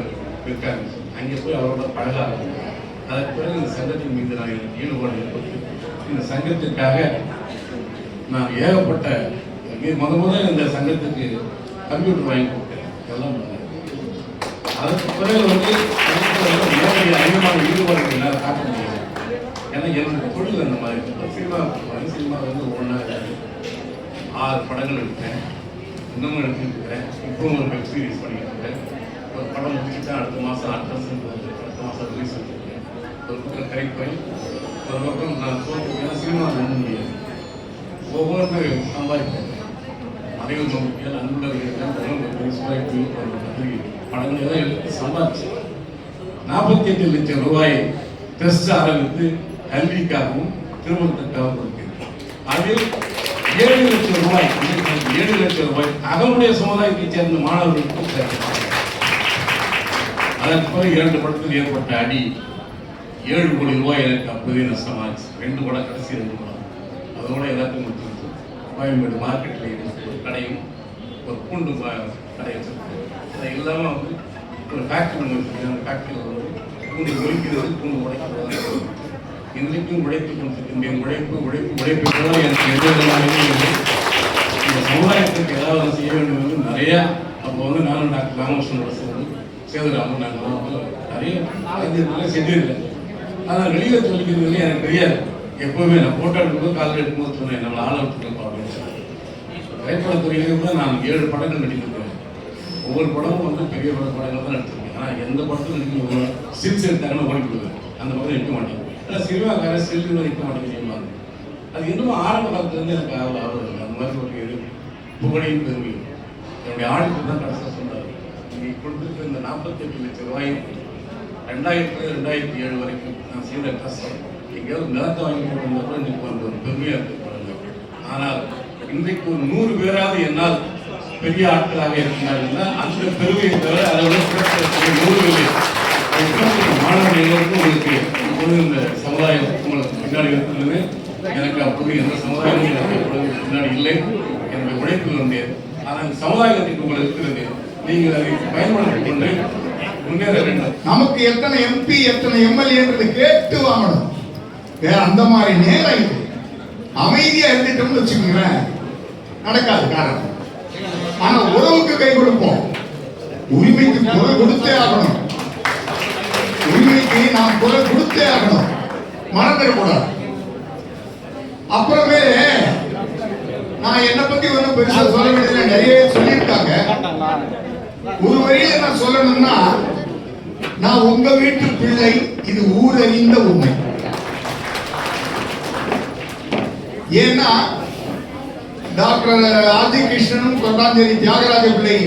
இருக்காரு. அங்கே போய் அவரோட பழக ஆரம்பித்தார். அதற்கு பிறகு இந்த சங்கத்தின் மீது நான் எனக்கு ஈடுபாடு ஏற்பட்டு இந்த சங்கத்திற்காக நான் ஏகப்பட்ட முதல் இந்த சங்கத்துக்கு கம்ப்யூட்டர் வாங்கி கொடுத்தேன். எல்லாம் அதற்கு பிறகு அதிகமான ஈடுபாடு என்னால் காட்ட முடியாது. ஏன்னா என்னுடைய தொழில் அந்த மாதிரி சினிமா ஒன்றா 6 படங்கள் எடுத்தேன். இன்னமும் எடுத்துருக்கிறேன். இப்பவும் ஒரு வெப் சீரிஸ் பண்ணிட்டு இருக்கேன். ஒரு படம் முடிச்சுட்டு அடுத்த மாதம் ரிலீஸ் பண்ணிருக்கேன். ஒரு பக்கம் கரைப்பை ஒரு பக்கம் நான் சொல்லிருக்கேன். சினிமா பண்ண முடியாது. ஒவ்வொரு சம்பாதிப்பேன். அனைவரும் நம்பிக்கையால் அன்புள்ள படங்கள் எல்லாம் எடுத்து சம்பாதிச்சு 48 லட்சம் ரூபாயை டெஸ்ட் ஆரம்பித்து கல்விக்காகவும் திருமணத்திற்காகவும் கொடுத்தேன். அதில் 7 லட்சம் ரூபாய் 7 லட்சம் ரூபாய் அகமுடைய சமுதாயத்தைச் சேர்ந்த மாணவர்களுக்கும் சேர்க்கிறார். அதற்கு பிறகு 2 படத்தில் ஏற்பட்ட அடி 7 கோடி ரூபாய் எனக்கு அப்போதே நஷ்டமாச்சு. 2 படம் கடைசி 2 படம் அதோட எல்லாத்தையும் முடிச்சு கோயம்பேடு மார்க்கெட்டில் ஒரு கடையும் ஒரு பூண்டு கடை வச்சிருக்கேன். அதை இல்லாமல் ஒரு ஃபேக்ட்ரி ஒன்று வச்சுருக்கேன். அந்த ஃபேக்ட்ரியில் பூண்டு ஒழிக்கிறது பூண்டு உடைக்கிறது. இன்றைக்கும் உழைப்பு கொண்டிருக்கின்றேன். உழைப்பு எனக்கு எந்த விதமான இந்த சமுதாயத்திற்கு ஏதாவது செய்ய வேண்டும் என்று நிறையா அப்போ நானும் டாக்டர் ராமகிருஷ்ணனோட சேதுராமன் நாங்கள் நிறைய செஞ்சிருக்கேன். ஆனால் வெளியில் சொல்லிக்கிறது எனக்கு தெரியாது. எப்போவுமே நான் போட்டோ எடுக்கும்போது காலையில் எடுக்கும்போது சொன்னேன் நம்மளை ஆள் எடுத்துக்கலாம் அப்படின்னு சொல்லி. திரைப்படத்துறையிலே கூட நான் 7 படங்கள் நடித்திருக்கேன். ஒவ்வொரு படமும் பெரிய படங்கள் தான் நடிச்சிருக்கேன். ஆனால் எந்த படத்தில் நடிக்க சில்ஸ் எடுத்தாங்கன்னா ஓடி கொடுக்குது. அந்த படம் நிற்க மாட்டேன். ஆனால் சினிமாக்கார செல்லு நிற்க மாட்டேங்குது. அது இன்னும் ஆரம்ப காலத்துலேருந்து எனக்கு ஆகுது. அந்த மாதிரி ஒரு இது புகழையும் பெருமையும் என்னுடைய ஆடிட்டர் தான் கடைசியாக சொன்னார். நீங்கள் கொடுத்துருக்க இந்த 48 லட்சம் ரூபாயும் 2007 வரைக்கும் நான் செய்த கஷ்டம் எங்கேயாவது நிலத்தை வாங்கி போட்டிருந்தா கூட எனக்கு ஒரு பெருமையாக இருக்கு. ஆனால் இன்றைக்கு ஒரு 100 பேராவது என்னால் பெரிய ஆட்களாக இருக்கிறார்கள். அந்த பெருமையை தவிர அதை விட சிறப்பு 100 இல்லை. மாணவர்கள் எல்லோருக்கும் உங்களுக்கு இந்த சமுதாயம் உங்களுக்கு பின்னாடி இருக்கிறது. எனக்கு அப்போது எந்த சமுதாயமும் எனக்கு பின்னாடி இல்லை. என்னுடைய உழைப்பு வந்தேன். ஆனால் சமுதாயத்துக்கு உங்களுக்கு இருக்கிறது. நீங்கள் அதை பயன்படுத்திக் கொண்டு முன்னேற வேண்டும். நமக்கு எத்தனை எம்பி எத்தனை எம்எல்ஏன்றது கேட்டு வாங்கணும். வேற அந்த மாதிரி நேரம் இது. அமைதியா இருந்துட்டோம்னு வச்சுக்கோங்களேன் நடக்காது காரணம். ஆனா உறவுக்கு கை கொடுப்போம். உரிமைக்கு குரல் கொடுத்தே ஆகணும். உரிமைக்கு நாம் குரல் கொடுத்தே ஆகணும், மறந்துடக்கூடாது. அப்புறமே நான் என்னை பத்தி ஒன்றும் பெருசா சொல்ல வேண்டியதில்லை, நிறைய சொல்லியிருக்காங்க. ஒரு வழியில நான் சொல்லணும்னா, நான் உங்க வீட்டு பிள்ளை, இது ஊரறிந்த உண்மை. ஏன்னா டாக்டர் ஆதி கிருஷ்ணனும் கொண்டாஞ்சேரி தியாகராஜ பிள்ளை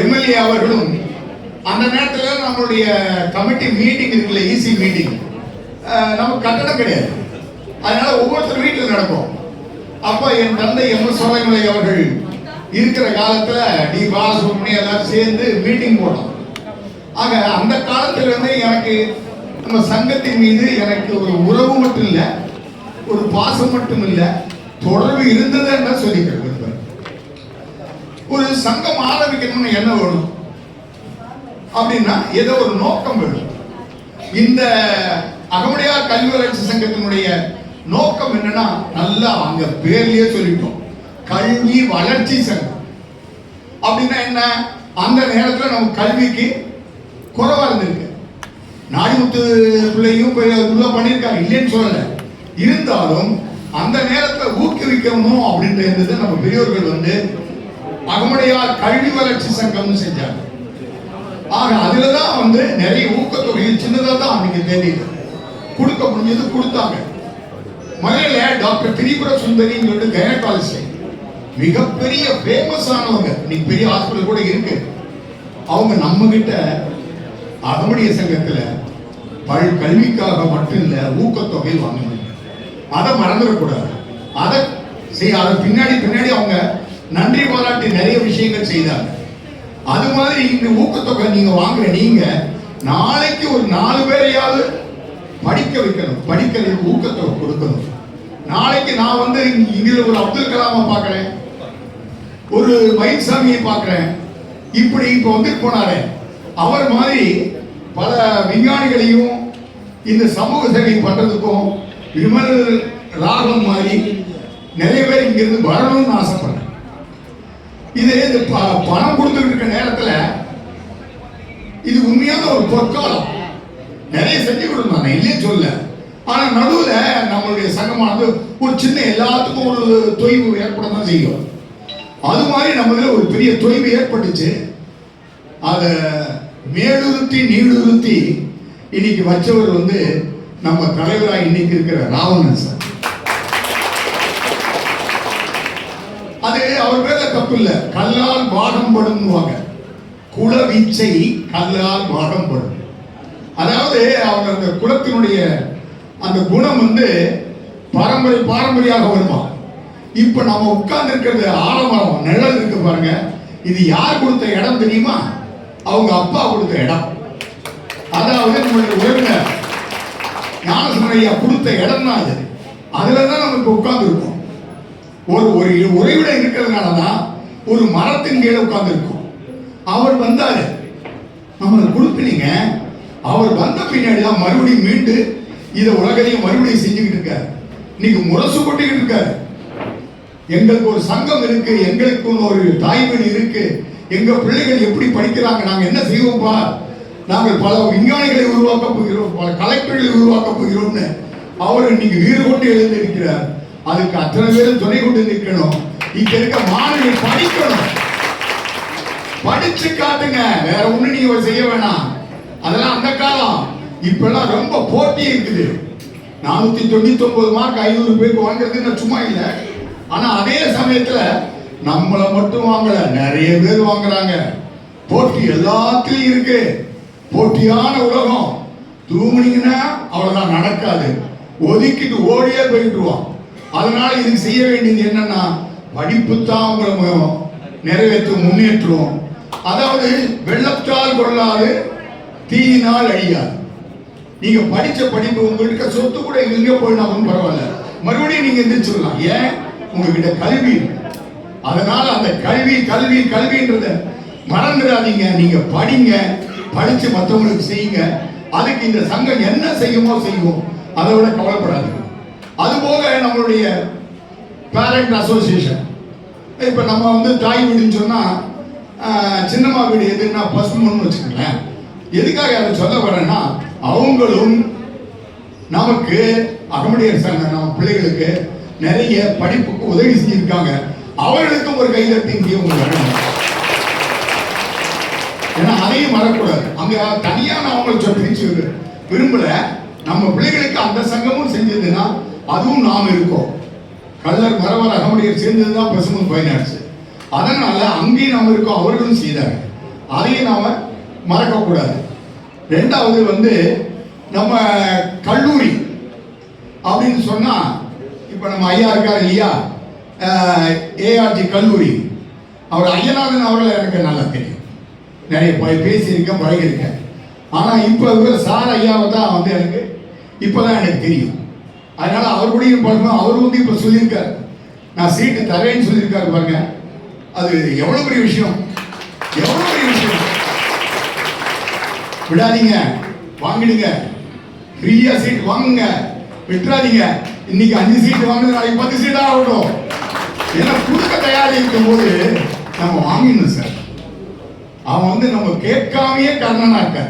எம்எல்ஏ அவர்களும் அந்த நேரத்தில் நம்மளுடைய கமிட்டி மீட்டிங் இருக்குல்ல, ஈசி மீட்டிங், நமக்கு கட்டணம் கிடையாது, அதனால ஒவ்வொருத்தர் வீட்டில் நடக்கும். அப்ப என் தந்தை எம் சோலைமலை அவர்கள் இருக்கிற காலத்துல டி பாலசுப்ரமணியம் எல்லாரும் சேர்ந்து மீட்டிங் போட்டோம். ஆக அந்த காலத்துல இருந்து எனக்கு நம்ம சங்கத்தின் மீது எனக்கு ஒரு உறவு மட்டும் இல்லை, ஒரு பாசம் மட்டும் இல்லை, தொடர்பு இருந்தது என்ன சொல்லிக்கிறேன். ஒரு சங்கம் ஆரம்பிக்கணும்னு என்ன வேணும் அப்படின்னா, ஏதோ ஒரு நோக்கம் வேணும். இந்த அகமுடையார் கல்வி வளர்ச்சி சங்கத்தினுடைய நோக்கம் என்னன்னா, நல்லா அங்க பேர்லயே சொல்லிட்டோம், கல்வி வளர்ச்சி சங்கம். அப்படின்னா என்ன, அந்த நேரத்தில் நம்ம கல்விக்கு குறைவா இருந்திருக்கு. நாடிமுத்து பிள்ளையும் உள்ள பண்ணியிருக்காங்க, இல்லைன்னு சொல்லல. இருந்தாலும் அந்த நேரத்தில் ஊக்குவிக்கணும் அப்படின்னு இருந்தது. நம்ம பெரியோர்கள் வந்து அகமுடையார் கல்வி வளர்ச்சி சங்கம் செஞ்சாங்க. ஆக அதுலதான் வந்து நிறைய ஊக்கத்தொகை சின்னதாக தான் அன்னைக்கு தேடிட்டு கொடுக்க முடிஞ்சது, கொடுத்தாங்க. மலையில டாக்டர் திரிபுர சுந்தரின்னு சொல்லிட்டு கைனகாலஜிஸ்ட், மிகப்பெரிய ஃபேமஸ் ஆனவங்க, இன்னைக்கு பெரிய ஹாஸ்பிட்டல் கூட இருக்கு. அவங்க நம்ம கிட்ட அகமுடைய சங்கத்துல கல்விக்காக மட்டும் இல்ல, ஊக்கத்தொகை வாங்க, அதை மறந்துடக்கூடாது. அதை பின்னாடி அவங்க நன்றி பாராட்டி நிறைய விஷயங்கள் செய்தாங்க. அது மாதிரி இந்த ஊக்கத்தொகை நீங்க வாங்குற, நீங்க நாளைக்கு ஒரு 4 பேரையாவது படிக்க வைக்கணும், படிக்கிறதுக்கு ஊக்கத்தொகை கொடுக்கணும். நாளைக்கு நான் வந்து இங்க ஒரு அப்துல் கலாமை பார்க்கிறேன், ஒரு மயில்சாமியை பார்க்கிறேன், இப்படி இப்ப வந்து போனாரு. அவர் மாதிரி பல விஞ்ஞானிகளையும் இந்த சமூக சேவை பண்றதுக்கும் விமல் ராகம் மாதிரி நிறைய பேர் இங்க இருந்து வரணும்னு ஆசைப்படுறேன். இது இந்த பணம் கொடுத்துட்டு இருக்க நேரத்துல இது உண்மையான ஒரு பொற்காலம், நிறைய செஞ்சு கொடுத்தாங்க, இல்லையே சொல்ல. ஆனா நடுவுல நம்மளுடைய சங்கமானது ஒரு சின்ன எல்லாத்துக்கும் ஒரு தொய்வு ஏற்பட தான் செய்யும். அது மாதிரி நம்மள ஒரு பெரிய தொய்வு ஏற்பட்டுச்சு. அதை மேலுறுத்தி நீடுறுத்தி இன்னைக்கு வச்சவர் வந்து நம்ம தலைவராக இன்னைக்கு இருக்கிற ராவணன் சார். அது அவர் பேர்ல தப்பு இல்லை, கல்லால் பாகம் படும்வாங்க, குலவீச்சை கல்லால் பாகம் படும். அதாவது அவங்க அந்த குலத்தினுடைய அந்த குணம் வந்து பாரம்பரியாக வருமா. இப்ப நம்ம உட்கார்ந்து இருக்கிறது ஆலமரம் நிழல் இருக்கு பாருங்க, இது யார் கொடுத்த இடம் தெரியுமா? அவங்க அப்பா கொடுத்த இடம். அதாவது நம்மளுடைய உறவினர் ஞானசுந்தரையா கொடுத்த இடம் தான் அது. அதுலதான் நம்ம இப்ப உட்கார்ந்து இருக்கோம். ஒரு உறைவிடம் இருக்கிறதுனாலதான் ஒரு மரத்தின் கீழே உட்கார்ந்து இருக்கும். அவர் வந்தாரு, நம்ம கொடுப்பீங்க. அவர் வந்த பின்னாடிதான் மறுபடியும் மீண்டு இதை உலகத்தையும் மறுபடியும் செஞ்சுக்கிட்டு இருக்காரு. இன்னைக்கு முரசு கொட்டிக்கிட்டு இருக்காரு. எங்களுக்கு ஒரு சங்கம் இருக்கு, எங்களுக்கு ஒரு தாய் வீடு இருக்கு, எங்க பிள்ளைகள் எப்படி படிக்கிறாங்க, நாங்க என்ன செய்வோம்பா, நாங்கள் பல விஞ்ஞானிகளை உருவாக்க போகிறோம், பல கலெக்டர்களை உருவாக்க போகிறோம்னு அவர் இன்னைக்கு வீறு கொண்டு எழுந்திருக்கிறார். அதுக்கு அத்தனை பேரும் துணை கொண்டு நிற்கணும். இங்க இருக்க மாணவர்கள் படிக்கணும், படிச்சு காட்டுங்க, வேற ஒண்ணு நீங்க செய்ய வேணாம். அதெல்லாம் அந்த காலம். இப்பெல்லாம் ரொம்ப போட்டி இருக்குது. 499 மார்க் 500 பேருக்கு வாங்குறதுன்னு சும்மா இல்லை. ஆனா அதே சமயத்துல நம்மள மட்டும் வாங்கல, நிறைய பேர் வாங்குறாங்க. போட்டி எல்லாத்திலையும் இருக்கு. போட்டியான உலகம். தூங்குனீங்கன்னா அவ்வளவுதான், நடக்காது. ஒதுக்கிட்டு ஓடியே போயிட்டுருவான். அதனால இதுக்கு செய்ய வேண்டியது என்னன்னா, படிப்பு தான் உங்களை நிறைவேற்றும், முன்னேற்றுவோம். அதாவது வெள்ளத்தால் கொள்ளாது, தீயினால் அழியாது. நீங்க படிச்ச படிப்பு உங்ககிட்ட சொத்து கூட எங்க போயினாலும் பரவாயில்ல, மறுபடியும் நீங்க எந்திரிச்சிடலாம். ஏன்? உங்ககிட்ட கல்வி இருக்கு. அதனால அந்த கல்வி கல்வி கல்வின்றத மறந்துடாதீங்க. நீங்க படிங்க, படிச்சு மற்றவங்களுக்கு செய்யுங்க. அதுக்கு இந்த சங்கம் என்ன செய்யுமோ செய்வோம், அதை விட கவலைப்படாதீங்க. அதுபோக நம்மளுடைய பேரண்ட் அசோசியேஷன், இப்ப நம்ம வந்து தாய் வீடுன்னு சொன்னா சின்னம்மா வீடு எதுன்னா பசுமன்னு வச்சுக்கோங்களேன். எதுக்காக அதை சொல்ல வரேன்னா, அவங்களும் நமக்கு அகமுடையர் சங்க நம்ம பிள்ளைகளுக்கு நிறைய படிப்புக்கு உதவி செஞ்சிருக்காங்க. அவர்களுக்கும் ஒரு கைதட்டி இங்கே வரணும். ஏன்னா அதையும் மறக்கூடாது. அங்க தனியா நான் அவங்களை பிரிச்சு விரும்பல. நம்ம பிள்ளைகளுக்கு அந்த சங்கமும் செஞ்சதுன்னா அதுவும் நாம் இருக்கோம். கள்ளர் மரவர் அகமுடையர் சேர்ந்ததுதான் பசுமன் ஃபைனான்ஸ். அதனால அங்கேயும் நாம் இருக்கோம், அவர்களும் செய்தாங்க. அதையும் நாம மறக்கக்கூடாது. ரெண்டாவது நம்ம கல்லூரி அப்படின்னு சொன்னா, இப்ப நம்ம ஐயா இருக்காரு இல்லையா, ஏஆர்ஜி கல்லூரி, அவர் ஐயநாதன் அவர்கள் எனக்கு நல்லா தெரியும், நிறைய பேசியிருக்கேன், பழகியிருக்கேன். ஆனா இப்ப சார் ஐயாவை தான் எனக்கு இப்பதான் எனக்கு தெரியும். அதனால அவருடைய பழக்கம். அவர் இப்ப சொல்லியிருக்காரு, நான் சீட்டு தரேன்னு சொல்லியிருக்காரு பாருங்க. அது எவ்வளவு பெரிய விஷயம், எவ்வளவு பெரிய விஷயம். விடாதீங்க, வாங்கிடுங்க, ஃப்ரீயா சீட் வாங்குங்க, விட்டுறாதீங்க. இன்னைக்கு 5 சீட் வாங்குறது, நாளைக்கு 10 சீட்டா ஆகட்டும். ஏன்னா கொடுக்க தயாரி இருக்கும் போது நம்ம வாங்கிடணும் சார். அவன் நம்ம கேட்காமையே கர்ணனா இருக்க.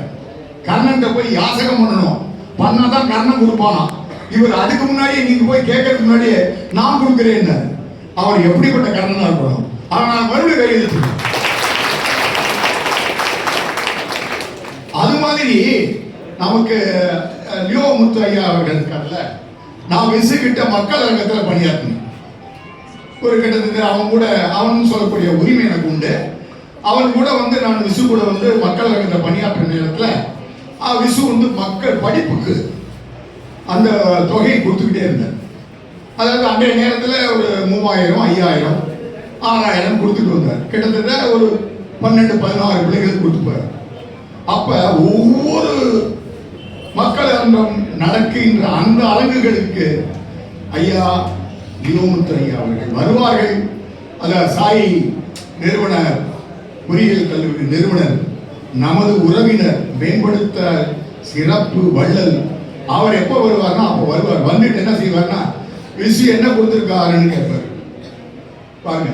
கர்ணன்ட்ட போய் யாசகம் பண்ணணும், பண்ணாதான் கர்ணன் கொடுப்பானா. இவர் அதுக்கு முன்னாடியே நீங்க போய் கேட்கறதுக்கு முன்னாடியே நான் கொடுக்கிறேன். அவர் எப்படிப்பட்ட கர்ணனா இருக்கணும். அவன் நான் மறுபடியும் கையெழுத்து. அது மாதிரி நமக்கு லியோ முத்து ஐயா அவர்கள் இருக்கார்ல, நான் விசுகிட்ட மக்கள் அரங்கத்தில் பணியாற்றணும். ஒரு கிட்டத்தட்ட அவன் சொல்லக்கூடிய உரிமை எனக்கு உண்டு. அவன் கூட நான் விசு கூட மக்கள் அரங்கத்தில் பணியாற்ற நேரத்தில் விசு மக்கள் படிப்புக்கு அந்த தொகையை கொடுத்துக்கிட்டே இருந்தேன். அதாவது அன்றைய நேரத்தில் ஒரு 3000, 5000, 6000 கொடுத்துட்டு வந்தார். கிட்டத்தட்ட ஒரு 12-16 பிள்ளைகளுக்கு கொடுத்துப்பார். அப்ப ஒவ்வொரு மக்கள் அரங்கம் நடக்கின்ற அந்த அரங்குகளுக்கு ஐயா லியோமுத்து ஐயா அவர்கள் வருவார்கள். சாய் நிறுவனர், பொறியியல் கல்லூரி நிறுவனர், நமது உறவினர், மேம்படுத்த சிறப்பு வள்ளல். அவர் எப்போ வருவார்னா அப்போ வருவார். வந்துட்டு என்ன செய்வார்னா, விசு என்ன கொடுத்துருக்காருன்னு கேட்பார். பாருங்க,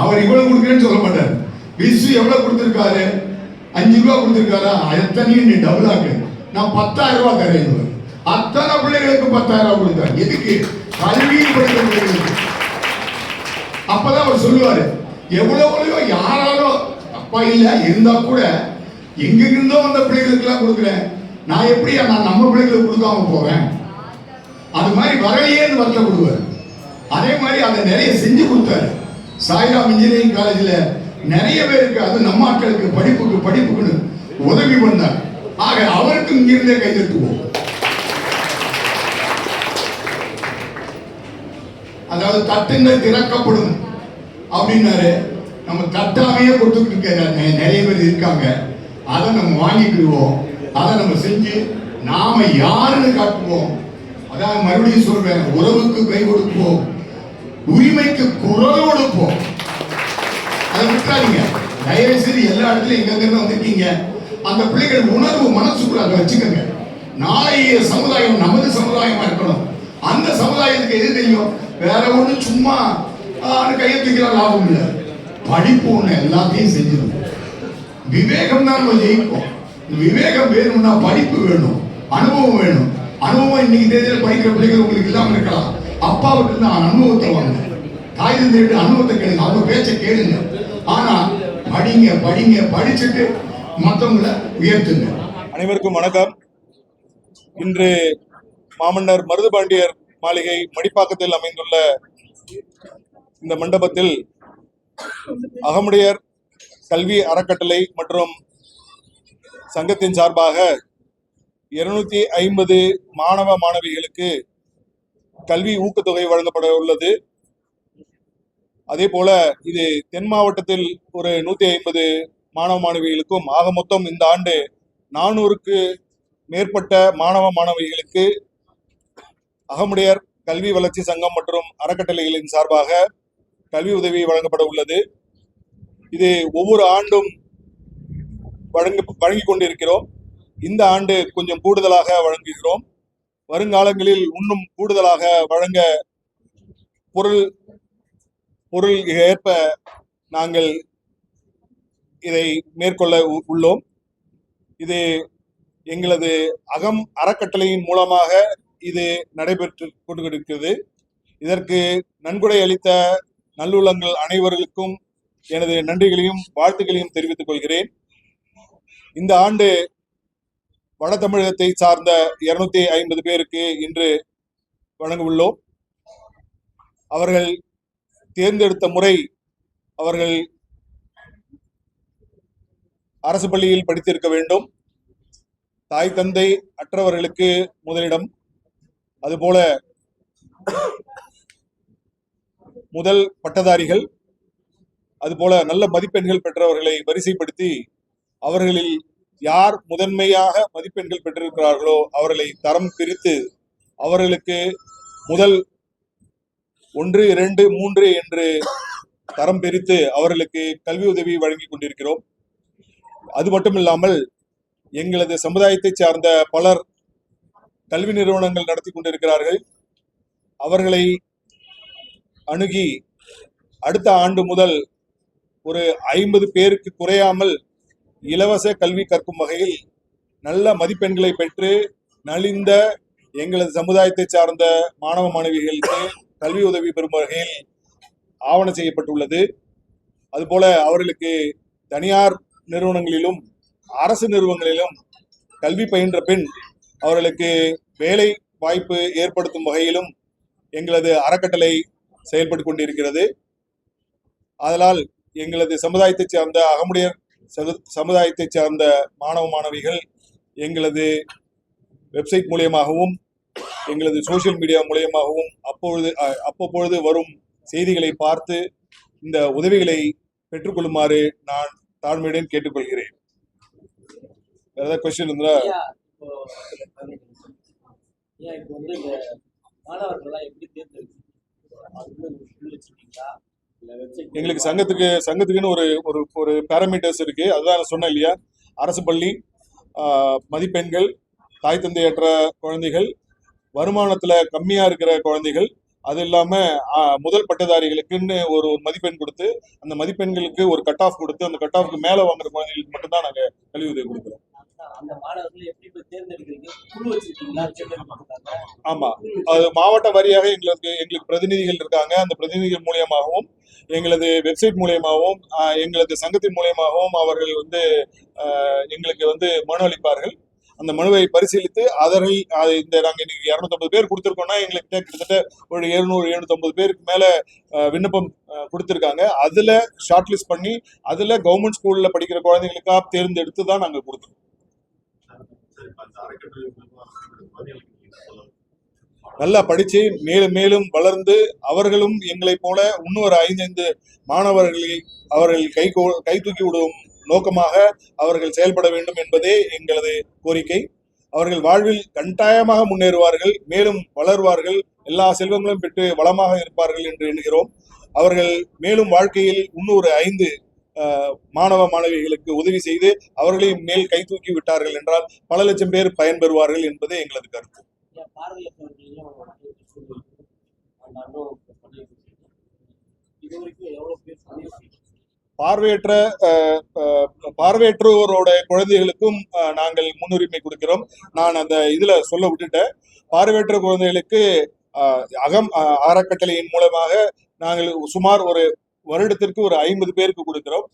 அவர் இவ்வளவு கொடுக்குறேன்னு சொல்ல மாட்டார். விசு எவ்வளவு கொடுத்துருக்காரு, 5 ரூபா கொடுத்துருக்காரா, எத்தனையும் நீ டபுள் ஆக்கு, நான் 10,000 ரூபாய் தரேன். அத்தனை பிள்ளைகளுக்கு 10,000 ரூபாய் கொடுத்தாரு. எதுக்கு? கல்வியில் படிக்கிற பிள்ளைகளுக்கு. அப்பதான் அவர் சொல்லுவாரு, எவ்வளவு யாராலோ அப்பா இல்ல இருந்தா கூட எங்க இருந்தோ அந்த பிள்ளைகளுக்கு எல்லாம் கொடுக்குறேன், நான் எப்படியா நான் நம்ம பிள்ளைகளுக்கு கொடுக்காம போவேன். அது மாதிரி வரலையேன்னு வருத்தப்படுவார். அதே மாதிரி அதை நிறைய செஞ்சு கொடுத்தாரு. சாய்ராம் இன்ஜினியரிங் காலேஜில் நிறைய பேருக்கு, அது நம்ம ஆட்களுக்கு படிப்புக்குன்னு உதவி பண்ணார். ஆக அவருக்கு இங்கிருந்தே கைதட்டுவோம். அதாவது தட்டுங்கள் திறக்கப்படும் அப்படின்னாரு. நம்ம தட்டாமையே கொடுத்துட்டு இருக்க நிறைய பேர் இருக்காங்க. அதை நம்ம வாங்கிக்கிடுவோம், அதை நம்ம செஞ்சு நாம யாருன்னு காட்டுவோம். அதான் மறுபடியும் சொல்றேன், உறவுக்கு கை கொடுப்போம், உரிமைக்கு குரல் கொடுப்போம். அதை விட்டாதீங்க தயவு செய்து. எல்லா இடத்துலையும் எங்க வந்துட்டீங்க, அந்த பிள்ளைகள் உணர்வு மனசுக்குள்ள அதை வச்சுக்கோங்க. நாளைய சமுதாயம் நமது சமுதாயமா இருக்கணும். அந்த சமுதாயத்துக்கு எது தெரியும், வேற ஒண்ணு சும்மா கையை தூக்கிற லாபம் இல்லை. படிப்பு ஒண்ணு எல்லாத்தையும் செஞ்சிடும். விவேகம் தான் நம்ம ஜெயிப்போம். விவேகம் வேணும்னா படிப்பு வேணும், அனுபவம் வேணும். அனுபவம் இன்னைக்கு தேதியில படிக்கிற பிள்ளைகள் உங்களுக்கு இல்லாம இருக்கலாம். அப்பாவுக்கு இருந்து அனுபவத்தை வாங்க, தாய் தந்தையிட்டு அனுபவத்தை கேளுங்க, அவங்க பேச்சை கேளுங்க. ஆனா படிங்க படிங்க, படிச்சுட்டு மற்றவங்களை உயர்த்துங்க. அனைவருக்கும் வணக்கம். இன்று மாமன்னர் மருதுபாண்டியர் மாளிகை மடிப்பாக்கத்தில் அமைந்துள்ள இந்த மண்டபத்தில் அகமுடையர் கல்வி அறக்கட்டளை மற்றும் சங்கத்தின் சார்பாக 250 மாணவ மாணவிகளுக்கு கல்வி ஊக்கத்தொகை வழங்கப்பட உள்ளது. அதே போல இது தென் மாவட்டத்தில் ஒரு 150 மாணவ மாணவிகளுக்கும், ஆக மொத்தம் இந்த ஆண்டு 400க்கு மேற்பட்ட மாணவ மாணவிகளுக்கு அகமுடையர் கல்வி வளர்ச்சி சங்கம் மற்றும் அறக்கட்டளைகளின் சார்பாக கல்வி உதவி வழங்கப்பட உள்ளது. இது ஒவ்வொரு ஆண்டும் வழங்கி கொண்டிருக்கிறோம். இந்த ஆண்டு கொஞ்சம் கூடுதலாக வழங்குகிறோம். வருங்காலங்களில் இன்னும் கூடுதலாக வழங்க பொருள் ஏற்ப நாங்கள் இதை மேற்கொள்ள உள்ளோம். இது எங்களது அறக்கட்டளையின் மூலமாக இது நடைபெற்று கொண்டிருக்கிறது. இதற்கு நன்கொடை அளித்த நல்லுள்ளங்கள் அனைவர்களுக்கும் எனது நன்றிகளையும் வாழ்த்துக்களையும் தெரிவித்துக் கொள்கிறேன். இந்த ஆண்டு வட தமிழகத்தை சார்ந்த 250 பேருக்கு இன்று வழங்க உள்ளோம். அவர்கள் தேர்ந்தெடுத்த முறை அவர்கள் அரசு பள்ளியில் படித்திருக்க வேண்டும். தாய் தந்தை அற்றவர்களுக்கு முதலிடம், அதுபோல முதல் பட்டதாரிகள், அதுபோல நல்ல மதிப்பெண்கள் பெற்றவர்களை வரிசைப்படுத்தி அவர்களில் யார் முதன்மையாக மதிப்பெண்கள் பெற்றிருக்கிறார்களோ அவர்களை தரம் பிரித்து அவர்களுக்கு முதல் 1, 2, 3 என்று தரம் பிரித்து அவர்களுக்கு கல்வி உதவி வழங்கி கொண்டிருக்கிறோம். அது மட்டும் இல்லாமல் எங்களது சமுதாயத்தை சார்ந்த பலர் கல்வி நிறுவனங்கள் நடத்தி கொண்டிருக்கிறார்கள். அவர்களை அணுகி அடுத்த ஆண்டு முதல் ஒரு 50 பேருக்கு குறையாமல் இலவச கல்வி கற்கும் வகையில் நல்ல மதிப்பெண்களை பெற்று நலிந்த எங்களது சமுதாயத்தை சார்ந்த மாணவ மாணவிகளுக்கு கல்வி உதவி பெறும் வகையில் ஆவணம் செய்யப்பட்டுள்ளது. அதுபோல அவர்களுக்கு தனியார் நிறுவனங்களிலும் அரசு நிறுவனங்களிலும் கல்வி பயின்ற பின் அவர்களுக்கு வேலை வாய்ப்பு ஏற்படுத்தும் வகையிலும் எங்களது அறக்கட்டளை செயல்பட்டு கொண்டிருக்கிறது. அதனால் எங்களது சமுதாயத்தை சார்ந்த அகமுடையர் சமுதாயத்தை சார்ந்த மாணவ மாணவிகள் எங்களது வெப்சைட் மூலியமாகவும் எங்களது சோசியல் மீடியா மூலியமாகவும் அப்பப்பொழுது வரும் செய்திகளை பார்த்து இந்த உதவிகளை பெற்றுக்கொள்ளுமாறு நான் தாழ்மையுடன் கேட்டுக்கொள்கிறேன். வேற ஏதாவது கொஸ்டின் இருந்தா எங்களுக்கு சங்கத்துக்குன்னு ஒரு பேராமீட்டர்ஸ் இருக்கு. அதுதான் நான் சொன்னேன் இல்லையா, அரசு பள்ளி, மதிப்பெண்கள், தாய் தந்தையற்ற குழந்தைகள், வருமானத்துல கம்மியா இருக்கிற குழந்தைகள், அது இல்லாம முதல் பட்டதாரிகளுக்குன்னு ஒரு மதிப்பெண் கொடுத்து அந்த மதிப்பெண்களுக்கு ஒரு கட் ஆஃப் கொடுத்து அந்த கட் ஆஃப்க்கு மேல வாங்குற குழந்தைகளுக்கு மட்டும்தான் நாங்க கல்வி உதவி கொடுக்குறோம். ஆமா, அது மாவட்ட வாரியாக எங்களுக்கு பிரதிநிதிகள் இருக்காங்க. அந்த பிரதிநிதிகள் மூலியமாகவும் எங்களது வெப்சைட் மூலியமாகவும் எங்களது சங்கத்தின் மூலியமாகவும் அவர்கள் எங்களுக்கு மனு அளிப்பார்கள். அந்த மனுவை பரிசீலித்து இந்த நாங்க இன்னைக்கு 250 பேர் கொடுத்திருக்கோம்னா எங்களுக்கு கிட்டத்தட்ட ஒரு 700-750 பேருக்கு மேல விண்ணப்பம் கொடுத்திருக்காங்க. அதுல ஷார்ட் லிஸ்ட் பண்ணி அதுல கவர்மெண்ட் ஸ்கூல்ல படிக்கிற குழந்தைகளுக்கா தேர்ந்தெடுத்து தான் நாங்க கொடுத்துருக்கோம். நல்லா படிச்சு மேலும் மேலும் வளர்ந்து அவர்களும் எங்களை போல இன்னொரு 5 மாணவர்களை அவர்கள் கை தூக்கி விடும் நோக்கமாக அவர்கள் செயல்பட வேண்டும் என்பதே எங்களது கோரிக்கை. அவர்கள் வாழ்வில் கட்டாயமாக முன்னேறுவார்கள், மேலும் வளர்வார்கள், எல்லா செல்வங்களும் பெற்று வளமாக இருப்பார்கள் என்று எண்ணுகிறோம். அவர்கள் மேலும் வாழ்க்கையில் இன்னொரு 5 மாணவ மாணவிகளுக்கு உதவி செய்து அவர்களையும் மேல் கை தூக்கி விட்டார்கள் என்றால் பல லட்சம் பேர் பயன்பெறுவார்கள் என்பதே எங்களது கருத்து. பார்வையற்றோரோட குழந்தைகளுக்கும் நாங்கள் முன்னுரிமை கொடுக்கிறோம். நான் அந்த இதுல சொல்ல விட்டுட்டேன். பார்வையற்ற குழந்தைகளுக்கு அறக்கட்டளையின் மூலமாக நாங்கள் சுமார் ஒரு வருடத்திற்கு ஒரு 50 பேருக்கு கொடுக்கிறோம்.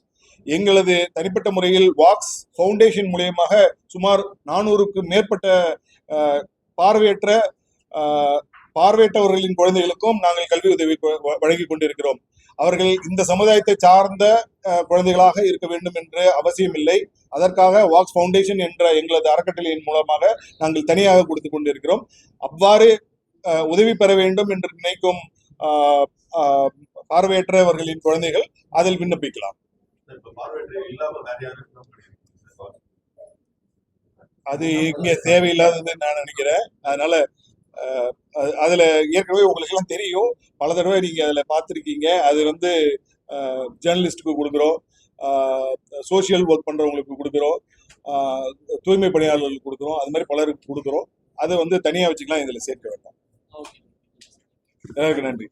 எங்களது தனிப்பட்ட முறையில் வாக்ஸ் ஃபவுண்டேஷன் மூலியமாக சுமார் 400க்கு மேற்பட்ட பார்வையற்றவர்களின் குழந்தைகளுக்கும் நாங்கள் கல்வி உதவி வழங்கி கொண்டிருக்கிறோம். அவர்கள் இந்த சமுதாயத்தை சார்ந்த குழந்தைகளாக இருக்க வேண்டும் என்ற அவசியம் இல்லை. அதற்காக வாக்ஸ் ஃபவுண்டேஷன் என்ற எங்களது அறக்கட்டளையின் மூலமாக நாங்கள் தனியாக கொடுத்து கொண்டிருக்கிறோம். அவ்வாறு உதவி பெற வேண்டும் என்று நினைக்கும் பார்வையற்றவர்களின் குழந்தைகள் அதில் விண்ணப்பிக்கலாம். அது இங்க தேவையில்லாதது நான் நினைக்கிறேன். அதனால அதுல ஏற்கனவே உங்களுக்கு எல்லாம் தெரியும், பல தடவை நீங்க அதுல பார்த்துருக்கீங்க. அது ஜேர்னலிஸ்டுக்கு கொடுக்குறோம், சோசியல் ஒர்க் பண்றவங்களுக்கு கொடுக்குறோம், தூய்மை பணியாளர்களுக்கு கொடுக்குறோம், அது மாதிரி பலருக்கு கொடுக்குறோம். அதை தனியா வச்சுக்கலாம், இதுல சேர்க்க வேண்டாம். எல்லாருக்கும் நன்றி.